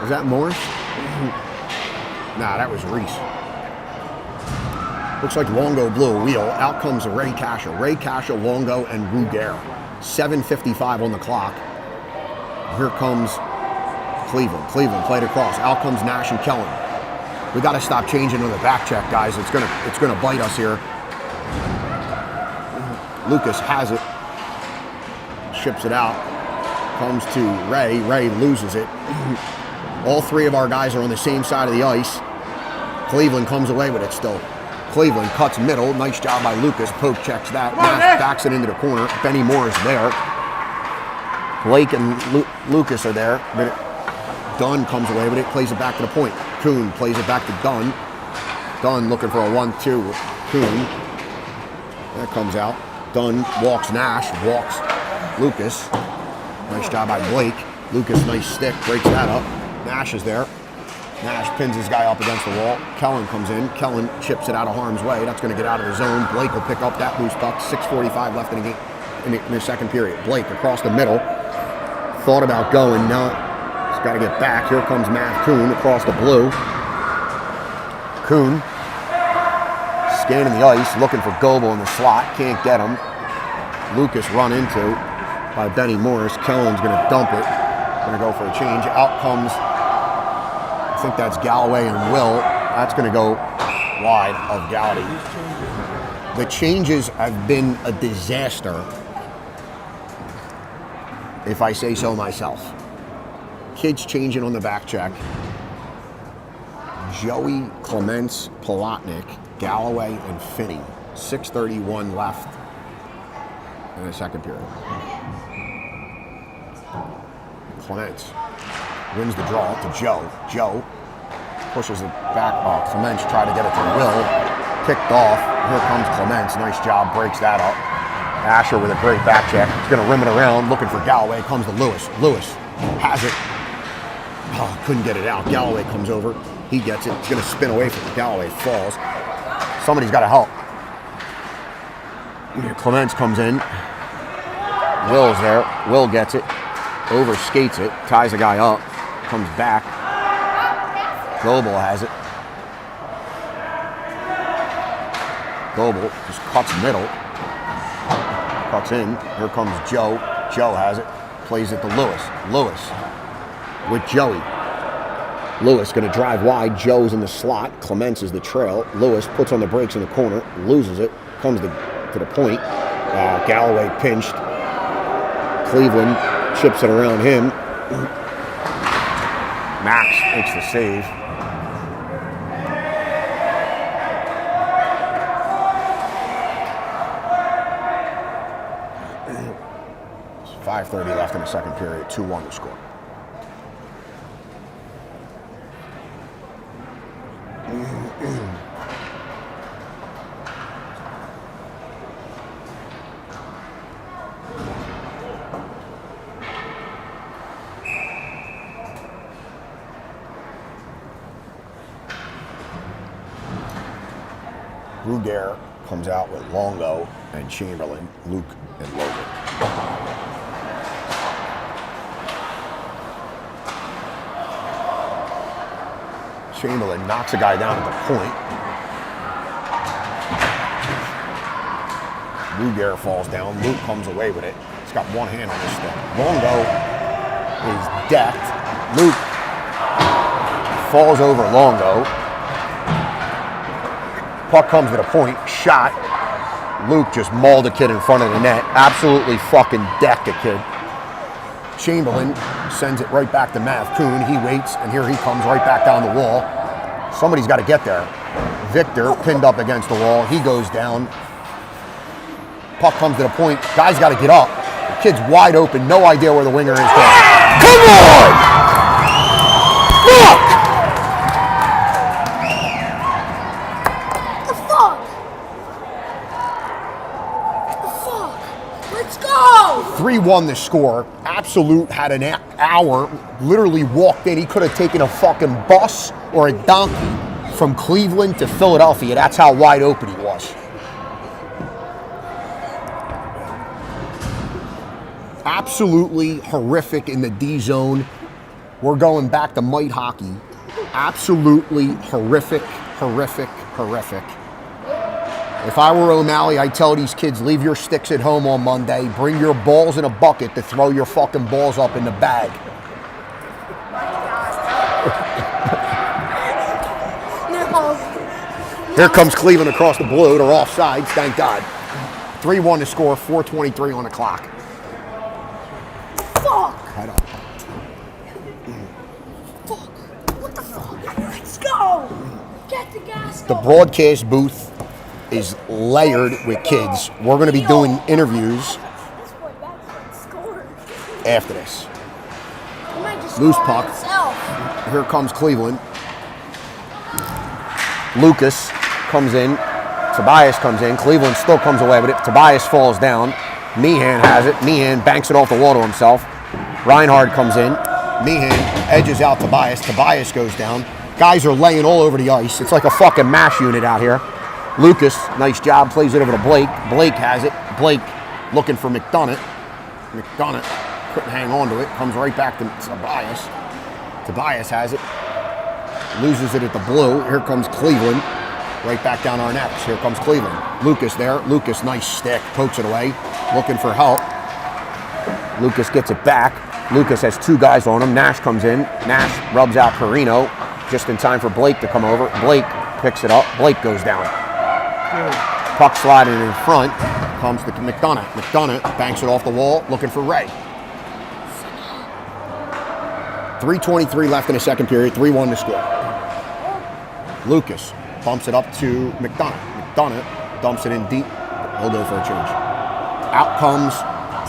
Was that Morris? Nah, that was Reese. Looks like Longo blew a wheel. Out comes Ray Casha. Ray Casha, Longo, and Ruger. 7:55 on the clock. Here comes Cleveland. Cleveland played across. Out comes Nash and Kellen. We got to stop changing on the back check, guys. It's gonna bite us here. Lucas has it. Ships it out. Comes to Ray. Ray loses it. All three of our guys are on the same side of the ice. Cleveland comes away with it still. Cleveland cuts middle. Nice job by Lucas. Poke checks that. Nash backs it into the corner. Benny Moore is there. Blake and Lucas are there. Dunn comes away with it. Plays it back to the point. Kuhn plays it back to Dunn. Dunn looking for a 1-2. Kuhn. That comes out. Dunn walks Nash. Walks Lucas. Nice job by Blake. Lucas, nice stick. Breaks that up. Nash is there. Nash pins his guy up against the wall. Kellen comes in. Kellen chips it out of harm's way. That's going to get out of the zone. Blake will pick up that loose puck. 6:45 left in the game in the second period. Blake across the middle. Thought about going. Now he's got to get back. Here comes Matt Kuhn across the blue. Kuhn scanning the ice, looking for Goebel in the slot. Can't get him. Lucas run into by Benny Morris. Kellen's going to dump it. Going to go for a change. Out comes, I think that's Galloway and Will. That's going to go wide of Gowdy. The changes have been a disaster, if I say so myself. Kids changing on the back check. Joey, Clements, Palatnik, Galloway, and Finney. 6:31 left in the second period. Clements wins the draw to Joe. Joe pushes it back. Clements tried to get it to Will. Kicked off. Here comes Clements. Nice job. Breaks that up. Asher with a great back check. He's going to rim it around. Looking for Galloway. Comes to Lewis. Lewis has it. Couldn't get it out. Galloway comes over. He gets it. He's going to spin away from it. Galloway falls. Somebody's got to help. Clements comes in. Will's there. Will gets it. Overskates it. Ties the guy up. Comes back. Goebel has it. Goebel just cuts middle. Cuts in. Here comes Joe. Joe has it. Plays it to Lewis. Lewis with Joey. Lewis going to drive wide. Joe's in the slot. Clements is the trail. Lewis puts on the brakes in the corner. Loses it. Comes to the point. Galloway pinched. Cleveland chips it around him. Max makes the save. It's 5:30 left in the second period. 2-1 to score. Ruger comes out with Longo and Chamberlain, Luke and Logan. Chamberlain knocks a guy down at the point. Ruger falls down. Luke comes away with it. He's got one hand on this thing. Longo is decked. Luke falls over Longo. Puck comes to the point, shot. Luke just mauled a kid in front of the net. Absolutely fucking decked a kid. Chamberlain sends it right back to Matt Kuhn. He waits, and here he comes right back down the wall. Somebody's got to get there. Victor pinned up against the wall. He goes down. Puck comes to the point. Guy's got to get up. The kid's wide open. No idea where the winger is going. Come on! Fuck! The fuck? Let's go! 3-1 the score. Absolute had an hour. Literally walked in. He could have taken a fucking bus or a donkey from Cleveland to Philadelphia. That's how wide open he was. Absolutely horrific in the D zone. We're going back to mite hockey. Absolutely horrific, horrific, horrific. If I were O'Malley, I'd tell these kids, leave your sticks at home on Monday. Bring your balls in a bucket to throw your fucking balls up in the bag. No. Here comes Cleveland across the blue. They're offsides, thank God. 3-1 to score, 4:23 on the clock. Fuck. Head up. Fuck. What the fuck? Let's go. Get the gas The going. broadcast booth is layered with kids. We're going to be doing interviews This boy back scored. after this. He might just Loose score puck. himself. Here comes Cleveland. Lucas comes in. Tobias comes in. Cleveland still comes away with it. Tobias falls down. Meehan has it. Meehan banks it off the wall to himself. Reinhard comes in. Meehan edges out Tobias. Tobias goes down. Guys are laying all over the ice. It's like a fucking MASH unit out here. Lucas, nice job, plays it over to Blake. Blake has it. Blake looking for McDonough. McDonough couldn't hang on to it. Comes right back to Tobias. Tobias has it. Loses it at the blue. Here comes Cleveland. Right back down our necks. Here comes Cleveland. Lucas there. Lucas, nice stick. Pokes it away. Looking for help. Lucas gets it back. Lucas has two guys on him. Nash comes in. Nash rubs out Perino. Just in time for Blake to come over. Blake picks it up. Blake goes down. Puck sliding in front. Comes to McDonough. McDonough banks it off the wall. Looking for Ray. 3:23 left in the second period. 3-1 to score. Lucas bumps it up to McDonough. McDonough dumps it in deep. He'll go for a change. Out comes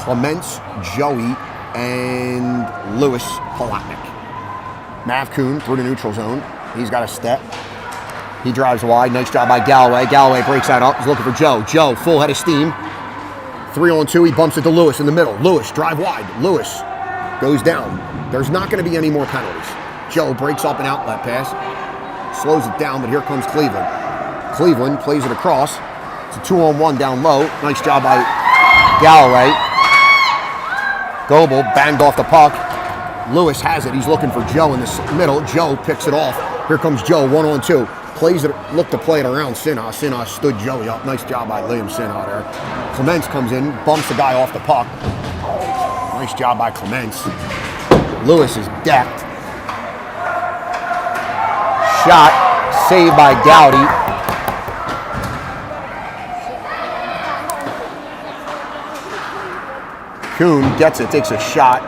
Clements, Joey, and Lewis Palatnik. Mav Kuhn through the neutral zone. He's got a step. He drives wide. Nice job by Galloway. Galloway breaks that up. He's looking for Joe. Joe, full head of steam. 3-on-2. He bumps it to Lewis in the middle. Lewis, drive wide. Lewis goes down. There's not going to be any more penalties. Joe breaks up an outlet pass. Slows it down, but here comes Cleveland. Cleveland plays it across. It's a 2-on-1 down low. Nice job by Galloway. Goebel banged off the puck. Lewis has it. He's looking for Joe in the middle. Joe picks it off. Here comes Joe, 1-on-2. Plays it, looked to play it around Sinha. Sinha stood Joey up. Nice job by Liam Sinha there. Clements comes in, bumps the guy off the puck. Nice job by Clements. Lewis is decked. Shot, saved by Gowdy. Kuhn gets it, takes a shot.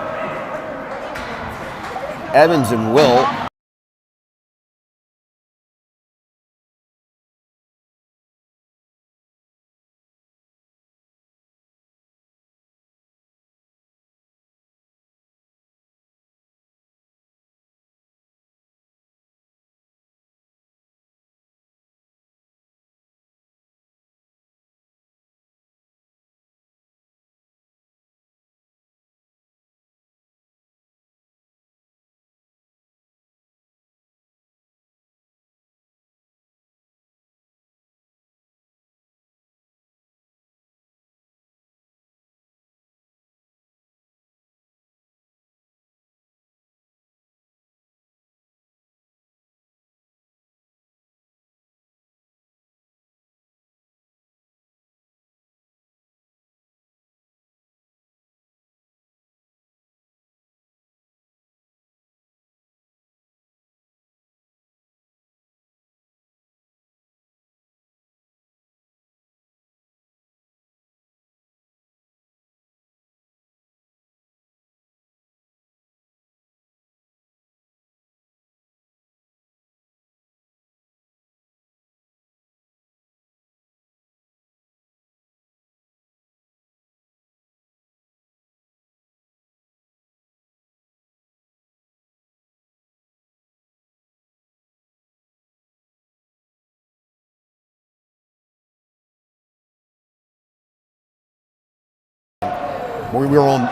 Evans and Will.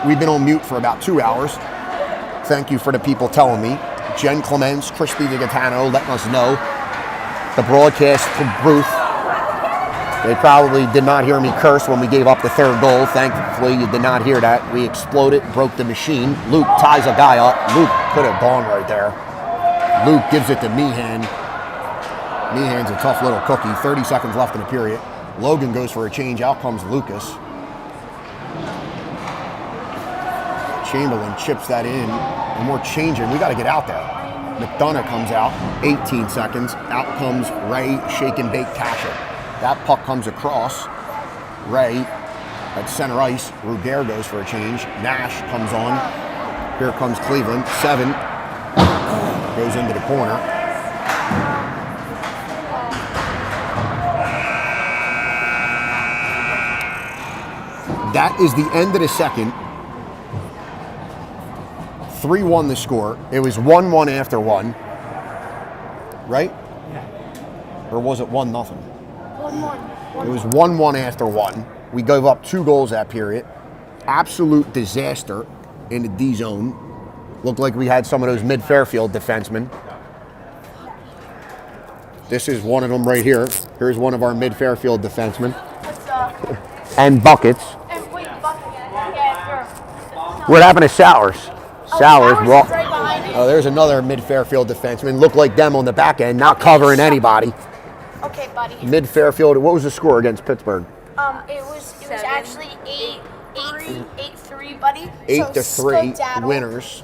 We've been on mute for about 2 hours. Thank you for the people telling me. Jen Clements, Crispy DiGaetano letting us know the broadcast booth. They probably did not hear me curse when we gave up the third goal. Thankfully, you did not hear that. We exploded, broke the machine. Luke ties a guy up. Luke could have gone right there. Luke gives it to Meehan. Meehan's a tough little cookie. 30 seconds left in the period. Logan goes for a change. Out comes Lucas. Chamberlain chips that in. And we're changing. We got to get out there. McDonough comes out. 18 seconds. Out comes Ray, shake and bake Kasher. That puck comes across. Ray at center ice. Ruger goes for a change. Nash comes on. Here comes Cleveland. 7. Goes into the corner. That is the end of the second. 3-1 the score. It was 1-1 after 1. Right? Yeah. Or was it 1-0? 1-1. It was 1-1 after 1. We gave up 2 goals that period. Absolute disaster in the D zone. Looked like we had some of those mid-Fairfield defensemen. This is one of them right here. Here's one of our mid-Fairfield defensemen. And buckets. And wait, bucket. Yeah, sure. What happened to Sowers? Sowers, Sowers well, is right behind it. oh, there's another mid-Fairfield defenseman. Looked like them on the back end, not covering anybody. Okay, buddy. Mid-Fairfield, what was the score against Pittsburgh? It was actually 8-3, buddy. 8-3 Skedaddle. winners.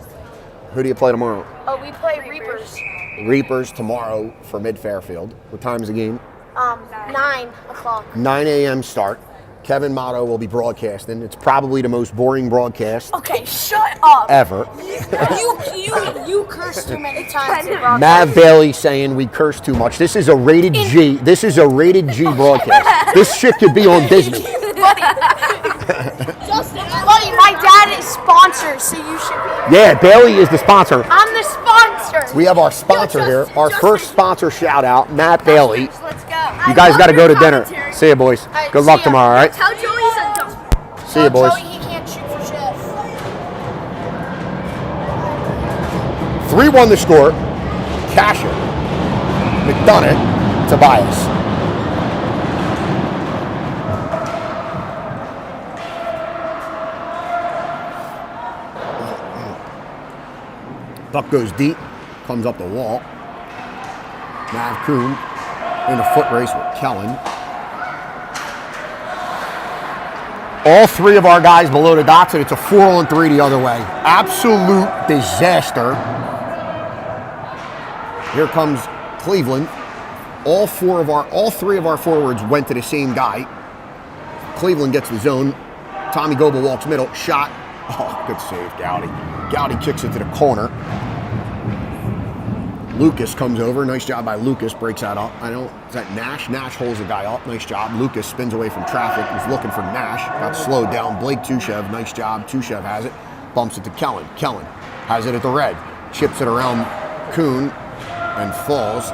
Who do you play tomorrow? Oh, we play Reapers. Reapers tomorrow for Mid-Fairfield. What time is the game? 9 o'clock. 9 a.m. start. Kevin Motto will be broadcasting. It's probably the most boring broadcast Okay, shut up. ever. You cursed too many times. in broadcast. Matt Bailey saying we curse too much. This is a rated G. This is a rated G broadcast. This shit could be on Disney. Buddy, my dad is sponsor, so you should be. Yeah, Bailey is the sponsor. I'm the sponsor. We have our sponsor here. Our first sponsor shout out, Matt Bailey. Let's go. You guys got to go to dinner. See ya, boys. Alright, Good see luck ya. tomorrow, all right? Tell Joey he's a dumb. See ya, boys. Joey, he can't shoot for shit. 3-1 the score. Kasher, McDonough, Tobias. Puck goes deep, comes up the wall. Nav Kuhn in a foot race with Kellen. All 3 of our guys below the dots, and it's a 4-on-3 the other way. Absolute disaster. Here comes Cleveland. All 3 of our forwards went to the same guy. Cleveland gets the zone. Tommy Goebel walks middle. Shot. Oh, good save, Gowdy. Gowdy kicks it to the corner. Lucas comes over. Nice job by Lucas. Breaks that up. Is that Nash? Nash holds the guy up. Nice job. Lucas spins away from traffic. Was looking for Nash. Got slowed down. Blake Tushev. Nice job. Tushev has it. Bumps it to Kellen. Kellen has it at the red. Chips it around Kuhn and falls.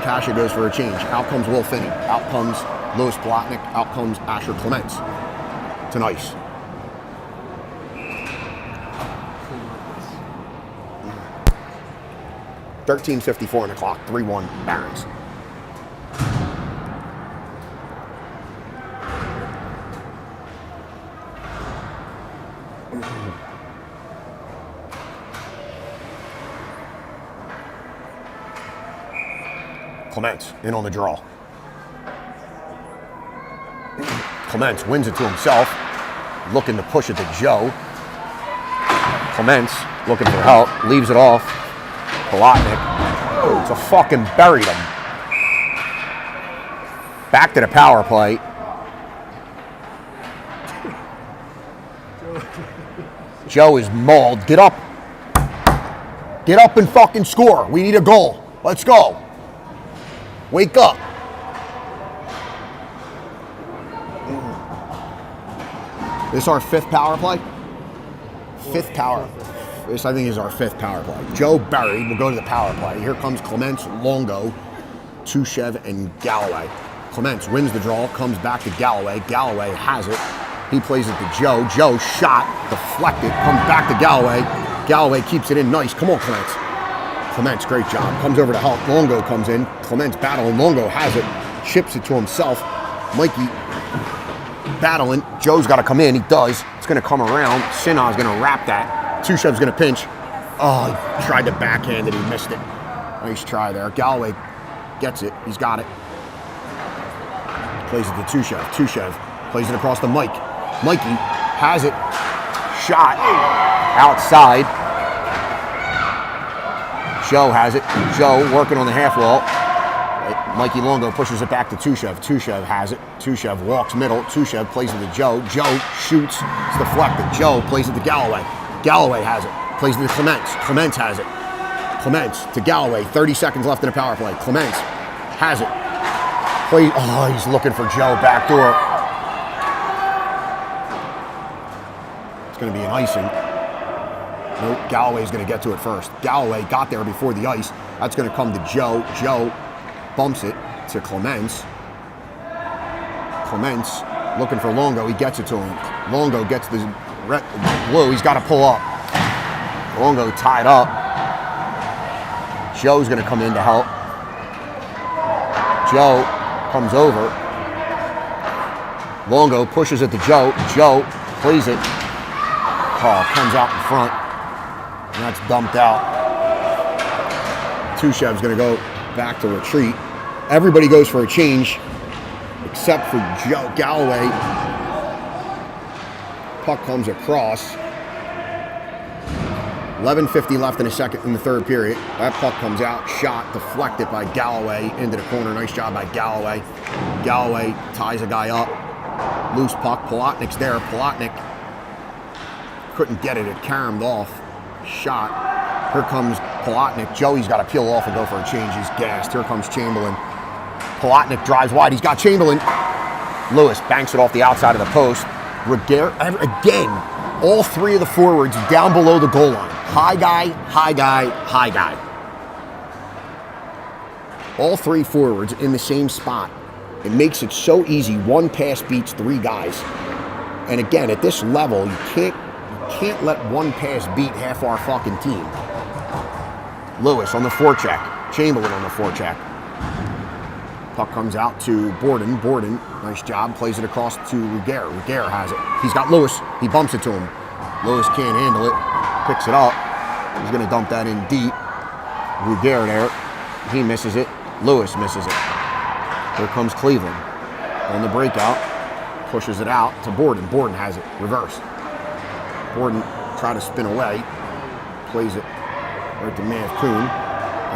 Kasher goes for a change. Out comes Will Finney. Out comes Louis Plotnick. Out comes Asher Clements. To nice. $13:54 on the clock. 3-1 Barons. Clements in on the draw. Clements wins it to himself, looking to push it to Joe. Clements looking for help, leaves it off. Plotnick, oh, it's a fucking buried him. Back to the power play. Joe is mauled. Get up. Get up and fucking score. We need a goal. Let's go. Wake up. This is our 5th power play? 5th power. This, I think, is our 5th power play. Joe buried. We'll go to the power play. Here comes Clements, Longo, Tushev, and Galloway. Clements wins the draw, comes back to Galloway. Galloway has it. He plays it to Joe. Joe shot, deflected, comes back to Galloway. Galloway keeps it in nice. Come on, Clements. Clements, great job. Comes over to help. Longo comes in. Clements battling. Longo has it. Chips it to himself. Mikey battling. Joe's got to come in. He does. It's going to come around. Sinha's going to wrap that. Tushev's going to pinch. Oh, he tried to backhand it. He missed it. Nice try there. Galloway gets it. He's got it. Plays it to Tushev. Tushev plays it across to Mike. Mikey has it. Shot outside. Joe has it. Joe working on the half wall. Mikey Longo pushes it back to Tushev. Tushev has it. Tushev walks middle. Tushev plays it to Joe. Joe shoots. It's deflected. Joe plays it to Galloway. Galloway has it. Plays it to Clements. Clements has it. Clements to Galloway. 30 seconds left in the power play. Clements has it. Oh, he's looking for Joe back door. It's going to be an icing. Nope, Galloway's going to get to it first. Galloway got there before the ice. That's going to come to Joe. Joe bumps it to Clements. Clements looking for Longo. He gets it to him. Longo gets the blue. He's got to pull up. Longo tied up. Joe's going to come in to help. Joe comes over. Longo pushes it to Joe. Joe plays it. Oh, comes out in front. And that's dumped out. Tushev's going to go back to retreat. Everybody goes for a change except for Joe Galloway. Puck comes across. 11:50 left in the third period. That puck comes out, shot, deflected by Galloway into the corner. Nice job by Galloway. Galloway ties a guy up. Loose puck. Polotnik's there. Polotnik couldn't get it. It caromed off. Shot. Here comes Polotnik. Joey's got to peel off and go for a change. He's gassed. Here comes Chamberlain. Polotnik drives wide. He's got Chamberlain. Lewis banks it off the outside of the post. Again, all three of the forwards down below the goal line. High guy, high guy, high guy. All three forwards in the same spot. It makes it so easy. One pass beats three guys. And again, at this level, you can't let one pass beat half our fucking team. Lewis on the forecheck. Chamberlain on the forecheck. Puck comes out to Borden. Borden, nice job, plays it across to Ruger. Ruger has it. He's got Lewis. He bumps it to him. Lewis can't handle it. Picks it up. He's going to dump that in deep. Ruger there. He misses it. Lewis misses it. Here comes Cleveland. On the breakout. Pushes it out to Borden. Borden has it. Reverse. Borden try to spin away. Plays it right to Mav Kuhn.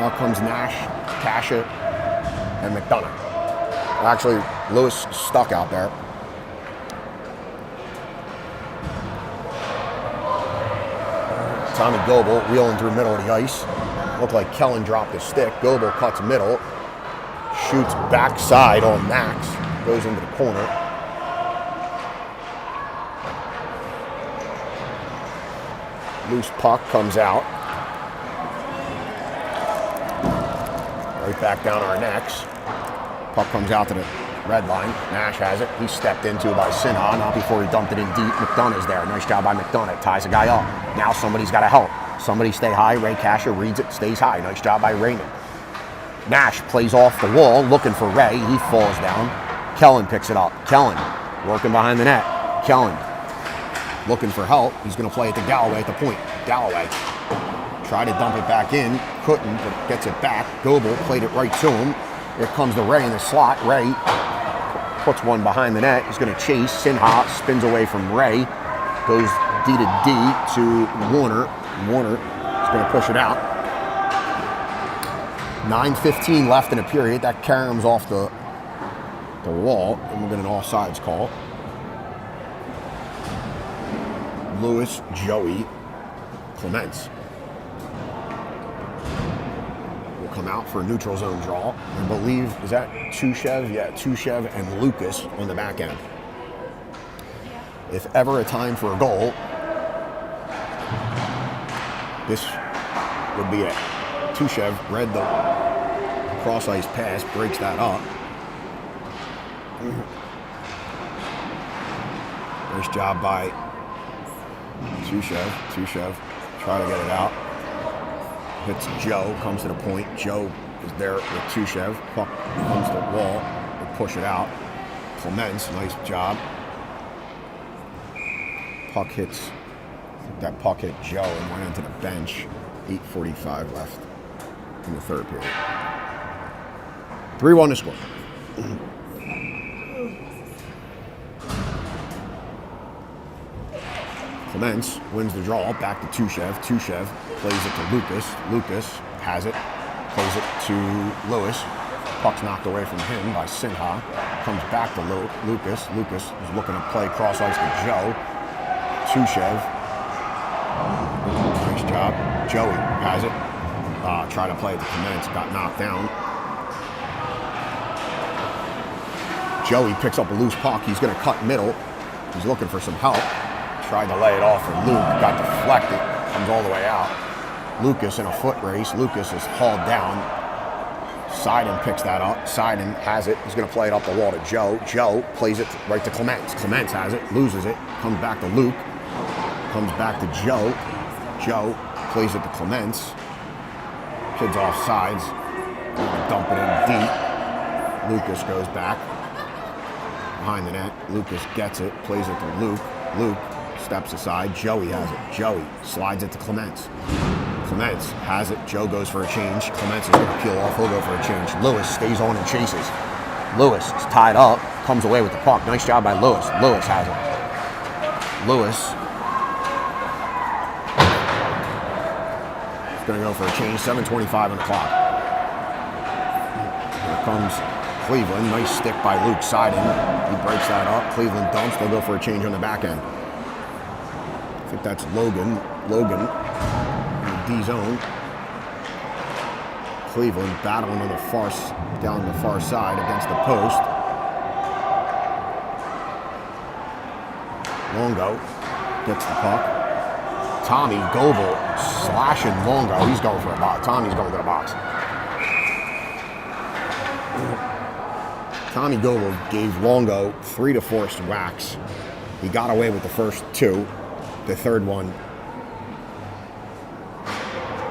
Out comes Nash, Kasha, and McDonough. Actually, Lewis stuck out there. Tommy Goebel wheeling through middle of the ice. Looked like Kellen dropped his stick. Goebel cuts middle. Shoots backside on Max. Goes into the corner. Loose puck comes out. Right back down our necks. Puck comes out to the red line. Nash has it. He's stepped into by Sinha. Not before he dumped it in deep. McDonough's there. Nice job by McDonough. Ties a guy up. Now somebody's got to help. Somebody stay high. Ray Kasha reads it. Stays high. Nice job by Raymond. Nash plays off the wall. Looking for Ray. He falls down. Kellen picks it up. Kellen working behind the net. Kellen looking for help. He's going to play it to Galloway at the point. Galloway tried to dump it back in. Couldn't, but gets it back. Goebel played it right to him. Here comes the Ray in the slot. Ray puts one behind the net. He's going to chase. Sinha spins away from Ray. Goes D to D to Warner. Warner is going to push it out. 9:15 left in a period. That caroms off the wall. And we'll get an offsides call. Lewis, Joey, Clements will come out for a neutral zone draw. I believe, is that Tushev? Yeah, Tushev and Lucas on the back end. If ever a time for a goal, this would be it. Tushev read the cross-ice pass, breaks that up. Nice job by Tushev. Tushev try to get it out. hits Joe, comes to the point. Joe is there with Tushev. Puck comes to the wall. They push it out. Clements, nice job. Puck hits, that puck hit Joe and went into the bench. 8:45 left in the third period. 3-1 to score. Clements wins the draw, back to Tushev. Tushev plays it to Lucas. Lucas has it, plays it to Lewis. Puck's knocked away from him by Sinha. Comes back to Lucas. Lucas is looking to play cross ice to Joe. Tushev. Nice job. Joey has it. Try to play it to Clements. Got knocked down. Joey picks up a loose puck. He's going to cut middle. He's looking for some help. Tried to lay it off for Luke. Got deflected. Comes all the way out. Lucas in a foot race. Lucas is hauled down. Seiden picks that up. Seiden has it. He's going to play it up the wall to Joe. Joe plays it right to Clements. Clements has it. Loses it. Comes back to Luke. Comes back to Joe. Joe plays it to Clements. Kid's off sides. Dump it in deep. Lucas goes back. Behind the net. Lucas gets it. Plays it to Luke. Luke steps aside. Joey has it. Joey slides it to Clements. Clements has it. Joe goes for a change. Clements is going to peel off. He'll go for a change. Lewis stays on and chases. Lewis is tied up. Comes away with the puck. Nice job by Lewis. Lewis has it. Lewis is going to go for a change. 7:25 on the clock. Here comes Cleveland. Nice stick by Luke Seiden. He breaks that up. Cleveland dumps. They'll go for a change on the back end. I think that's Logan. Logan in the D zone. Cleveland battling on the down the far side against the post. Longo gets the puck. Tommy Goebel slashing Longo. He's going for a box. Tommy's going to the box. Tommy Goebel gave Longo 3 to 4 whacks. He got away with the first 2. The third one,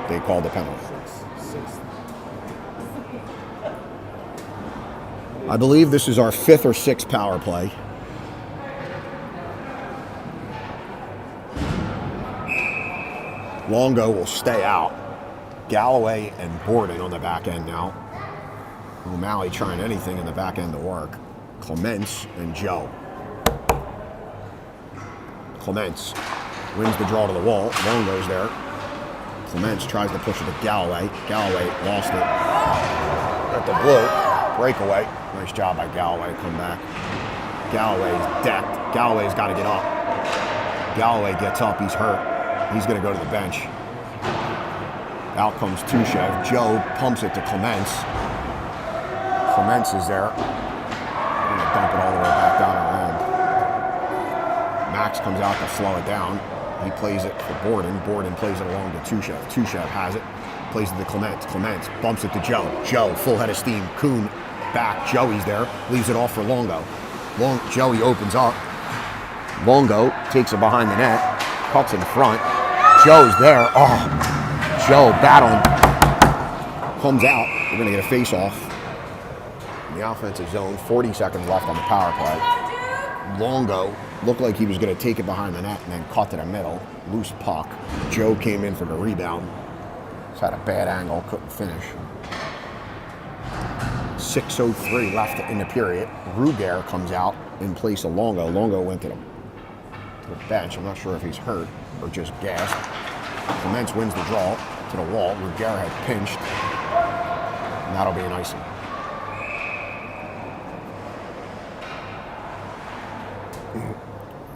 they called a penalty. I believe this is our 5th or 6th power play. Longo will stay out. Galloway and Borden on the back end now. O'Malley trying anything in the back end to work. Clements and Joe. Clements wins the draw to the wall. Longo's there. Clements tries to push it to Galloway. Galloway lost it at the blue. Breakaway. Nice job by Galloway. Come back. Galloway's decked. Galloway's got to get up. Galloway gets up. He's hurt. He's going to go to the bench. Out comes Tushev. Joe pumps it to Clements. Clements is there. Going to dump it all the way back down around. Max comes out to slow it down. He plays it for Borden. Borden plays it along to Tushev. Tushev has it. Plays it to Clements. Clements bumps it to Joe. Joe, full head of steam. Kuhn back. Joey's there. Leaves it off for Longo. Joey opens up. Longo takes it behind the net. Puck's in front. Joe's there. Oh, Joe battling. Comes out. We're going to get a face-off. In the offensive zone, 40 seconds left on the power play. Longo looked like he was going to take it behind the net and then cut to the middle. Loose puck. Joe came in for the rebound. Just had a bad angle, couldn't finish. 6:03 left in the period. Ruger comes out in place of Longo. Longo went to the bench. I'm not sure if he's hurt or just gassed. Clements wins the draw to the wall. Ruger had pinched. And that'll be an icing.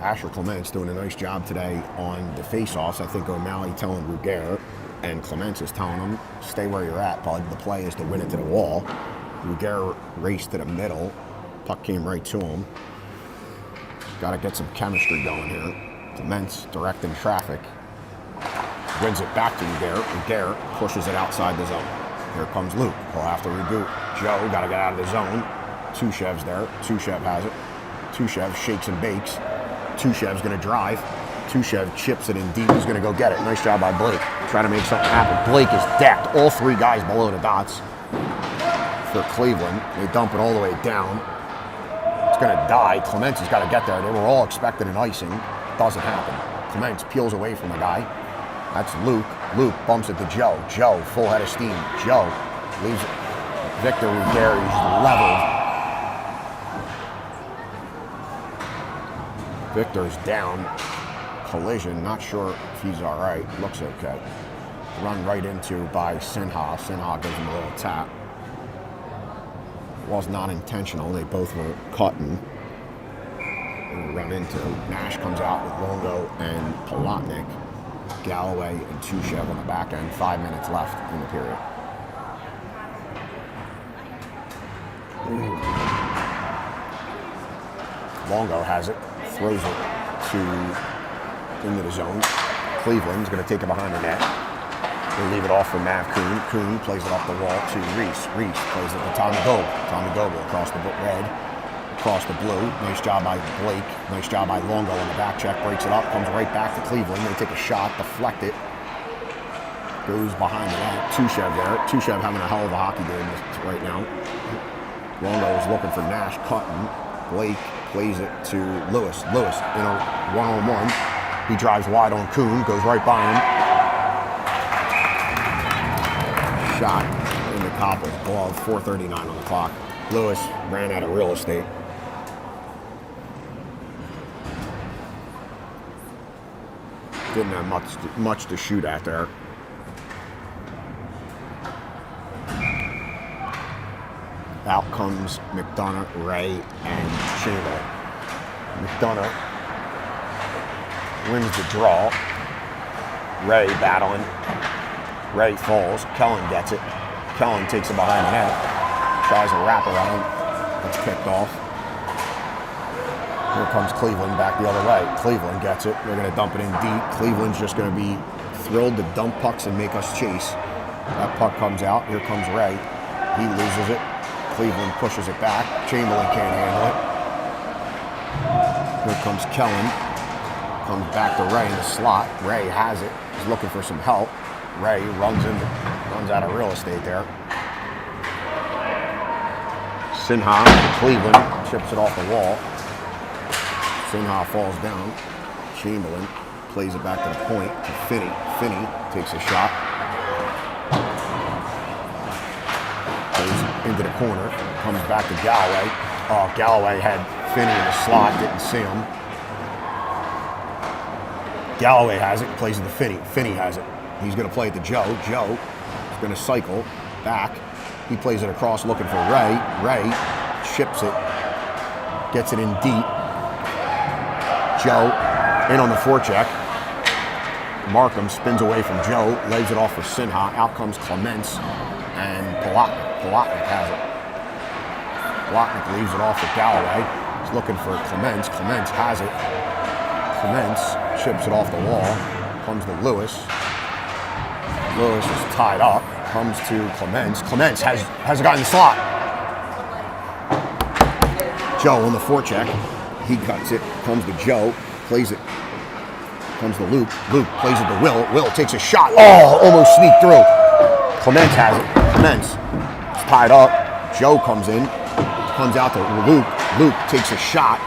Asher Clements doing a nice job today on the face-offs. I think O'Malley telling Ruger, and Clements is telling him, stay where you're at, bud. The play is to win it to the wall. Ruger raced to the middle. Puck came right to him. Got to get some chemistry going here. Clements directing traffic. Wins it back to Ruger. Ruger pushes it outside the zone. Here comes Luke. He'll have to reboot. Joe got to get out of the zone. Tushev's there. Tushev has it. Tushev shakes and bakes. Tushev's going to drive. Tushev chips it in deep. He's going to go get it. Nice job by Blake. Trying to make something happen. Blake is decked. All three guys below the dots for Cleveland. They dump it all the way down. It's going to die. Clements has got to get there. They were all expecting an icing. Doesn't happen. Clements peels away from the guy. That's Luke. Luke bumps it to Joe. Joe, full head of steam. Joe leaves it. Victor Ruggieri, he's leveled. Victor's down. Collision, not sure if he's all right. Looks okay. Run right into by Sinha. Sinha gives him a little tap. It was not intentional. They both were cutting. And run into. Nash comes out with Longo and Palatnik. Galloway and Tushev on the back end. 5 minutes left in the period. Longo has it, throws it into the zone. Cleveland's going to take it behind the net. They leave it off for Mav Kuhn. Kuhn plays it off the wall to Reese. Reese plays it to Tommy Goble. Tommy Goble across the red, across the blue. Nice job by Blake. Nice job by Longo on the back check. Breaks it up, comes right back to Cleveland. They take a shot, deflect it. Goes behind the net. Tushev there. Tushev having a hell of a hockey game right now. Longo is looking for Nash, cutting. Blake plays it to Lewis. Lewis in a one-on-one. He drives wide on Kuhn, goes right by him. Shot in the Koppel's glove, 4:39 on the clock. Lewis ran out of real estate. Didn't have much to shoot at there. Out comes McDonough, Ray, and Chamberlain. McDonough wins the draw. Ray battling. Ray falls. Kellen gets it. Kellen takes it behind the net. Tries a wraparound. It's kicked off. Here comes Cleveland back the other way. Cleveland gets it. They're going to dump it in deep. Cleveland's just going to be thrilled to dump pucks and make us chase. That puck comes out. Here comes Ray. He loses it. Cleveland pushes it back. Chamberlain can't handle it. Here comes Kellen. Comes back to Ray in the slot. Ray has it. He's looking for some help. Ray runs out of real estate there. Sinha, Cleveland, chips it off the wall. Sinha falls down. Chamberlain plays it back to the point to Finney. Finney takes a shot. Goes into the corner. Comes back to Galloway. Oh, Galloway had Finney in the slot. Didn't see him. Galloway has it. Plays it to Finney. Finney has it. He's going to play it to Joe. Joe is going to cycle back. He plays it across looking for Ray. Ray chips it. Gets it in deep. Joe in on the forecheck. Markham spins away from Joe. Lays it off for Sinha. Out comes Clements and Palatnik. Palatnik has it. Palatnik leaves it off for Galloway. He's looking for Clements. Clements has it. Clements chips it off the wall. Comes to Lewis. Lewis is tied up. Comes to Clements. Clements has a guy in the slot. Joe on the forecheck. He cuts it. Comes to Joe. Plays it. Comes to Luke. Luke plays it to Will. Will takes a shot. Oh, almost sneaked through. Clements has it. Clements is tied up. Joe comes in. Comes out to Luke. Luke takes a shot.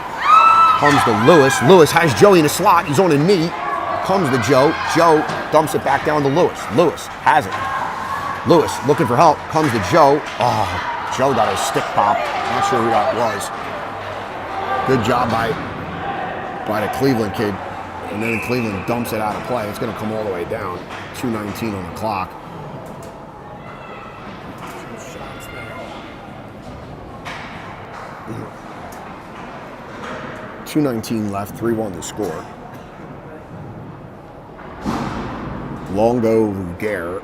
Comes to Lewis. Lewis has Joey in the slot. He's on a knee. Comes to Joe. Joe dumps it back down to Lewis. Lewis has it. Lewis looking for help. Comes to Joe. Oh, Joe got a stick pop. Not sure who that was. Good job by the Cleveland kid. And then Cleveland dumps it out of play. It's going to come all the way down. 2:19 on the clock. .219 left, 3-1 to score. Longo, Ruggieri,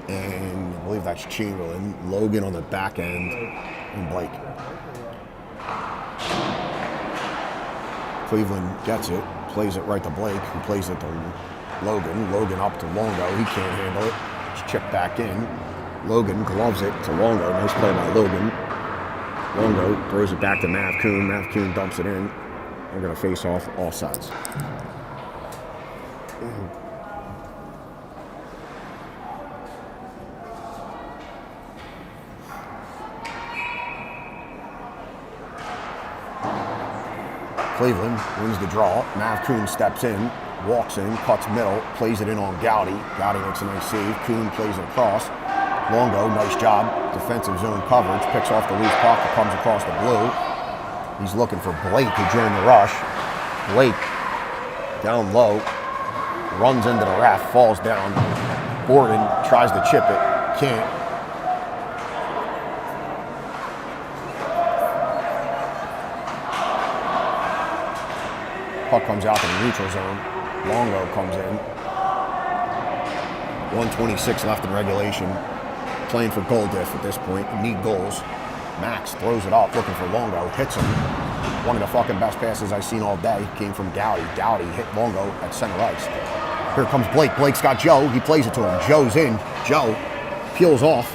and I believe that's Chamberlain. Logan on the back end, and Blake. Cleveland gets it, plays it right to Blake, who plays it to Logan. Logan up to Longo, he can't handle it. It's chipped back in. Logan gloves it to Longo. Nice play by Logan. Longo throws it back to Mav Kuhn. Mav Kuhn dumps it in. They're going to face off offsides. Cleveland wins the draw. Mav Kuhn steps in, walks in, cuts middle, plays it in on Gowdy. Gowdy makes a nice save. Kuhn plays it across. Longo, nice job. Defensive zone coverage. Picks off the loose puck that comes across the blue. He's looking for Blake to join the rush. Blake, down low, runs into the ref, falls down. Borden tries to chip it, can't. Puck comes out to the neutral zone. Longo comes in. 1:26 left in regulation. Playing for goal diff at this point. Need goals. Max throws it up, looking for Longo. Hits him. One of the fucking best passes I've seen all day came from Gowdy. Gowdy hit Longo at center ice. Here comes Blake. Blake's got Joe. He plays it to him. Joe's in. Joe peels off.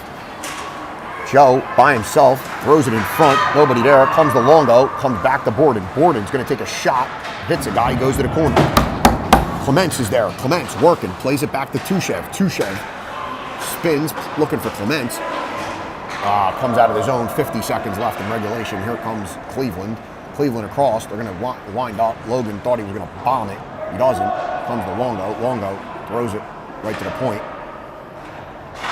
Joe, by himself, throws it in front. Nobody there. Comes to Longo. Comes back to Borden. Borden's going to take a shot. Hits a guy. Goes to the corner. Clements is there. Clements working. Plays it back to Tushev. Tushev spins, looking for Clements. Comes out of the zone. 50 seconds left in regulation. Here comes Cleveland. Cleveland across. They're going to wind up. Logan thought he was going to bomb it. He doesn't. Comes to Longo. Longo throws it right to the point.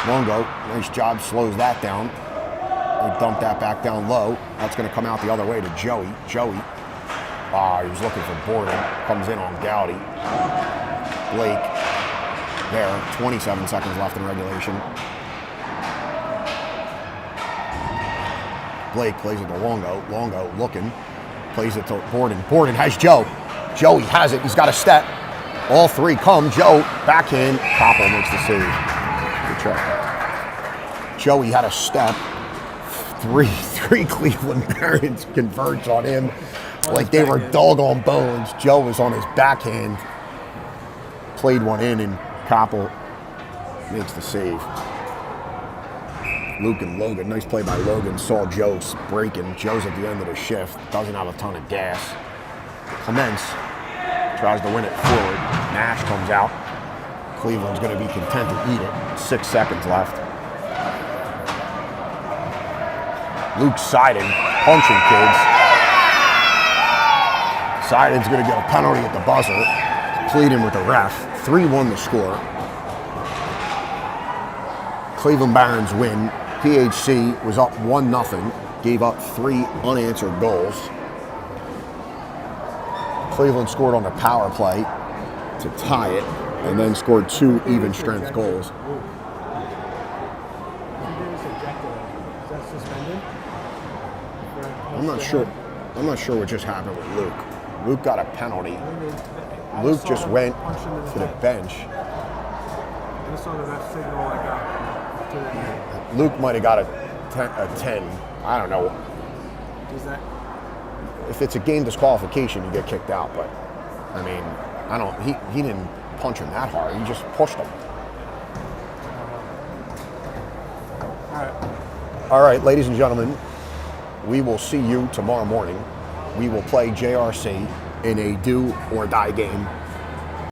Longo, nice job, slows that down. They dump that back down low. That's going to come out the other way to Joey. Joey, he was looking for Borden. Comes in on Gowdy. Blake, there. 27 seconds left in regulation. Blake plays it to Longo. Longo looking. Plays it to Borden. Borden has Joe. Joey has it. He's got a step. All three come. Joe, backhand. Koppel makes the save. Good try. Joey had a step. Three Cleveland Barons converge on him like they were doggone bones. Joe was on his backhand. Played one in, and Koppel makes the save. Luke and Logan, nice play by Logan. Saw Joe breaking. Joe's at the end of the shift. Doesn't have a ton of gas. Clements tries to win it forward. Nash comes out. Cleveland's going to be content to eat it. 6 seconds left. Luke Seiden punching kids. Seiden's going to get a penalty at the buzzer. Pleading with the ref. 3-1 the score. Cleveland Barons win. PHC was up 1-0. Gave up 3 unanswered goals. Cleveland scored on the power play to tie it, and then scored 2 even strength goals. I'm not sure what just happened with Luke. Luke got a penalty. Luke just went to the bench. Luke might have got a 10. I don't know. If it's a game disqualification, you get kicked out. But I mean, I don't. He didn't punch him that hard. He just pushed him. All right, ladies and gentlemen, we will see you tomorrow morning. We will play JRC in a do or die game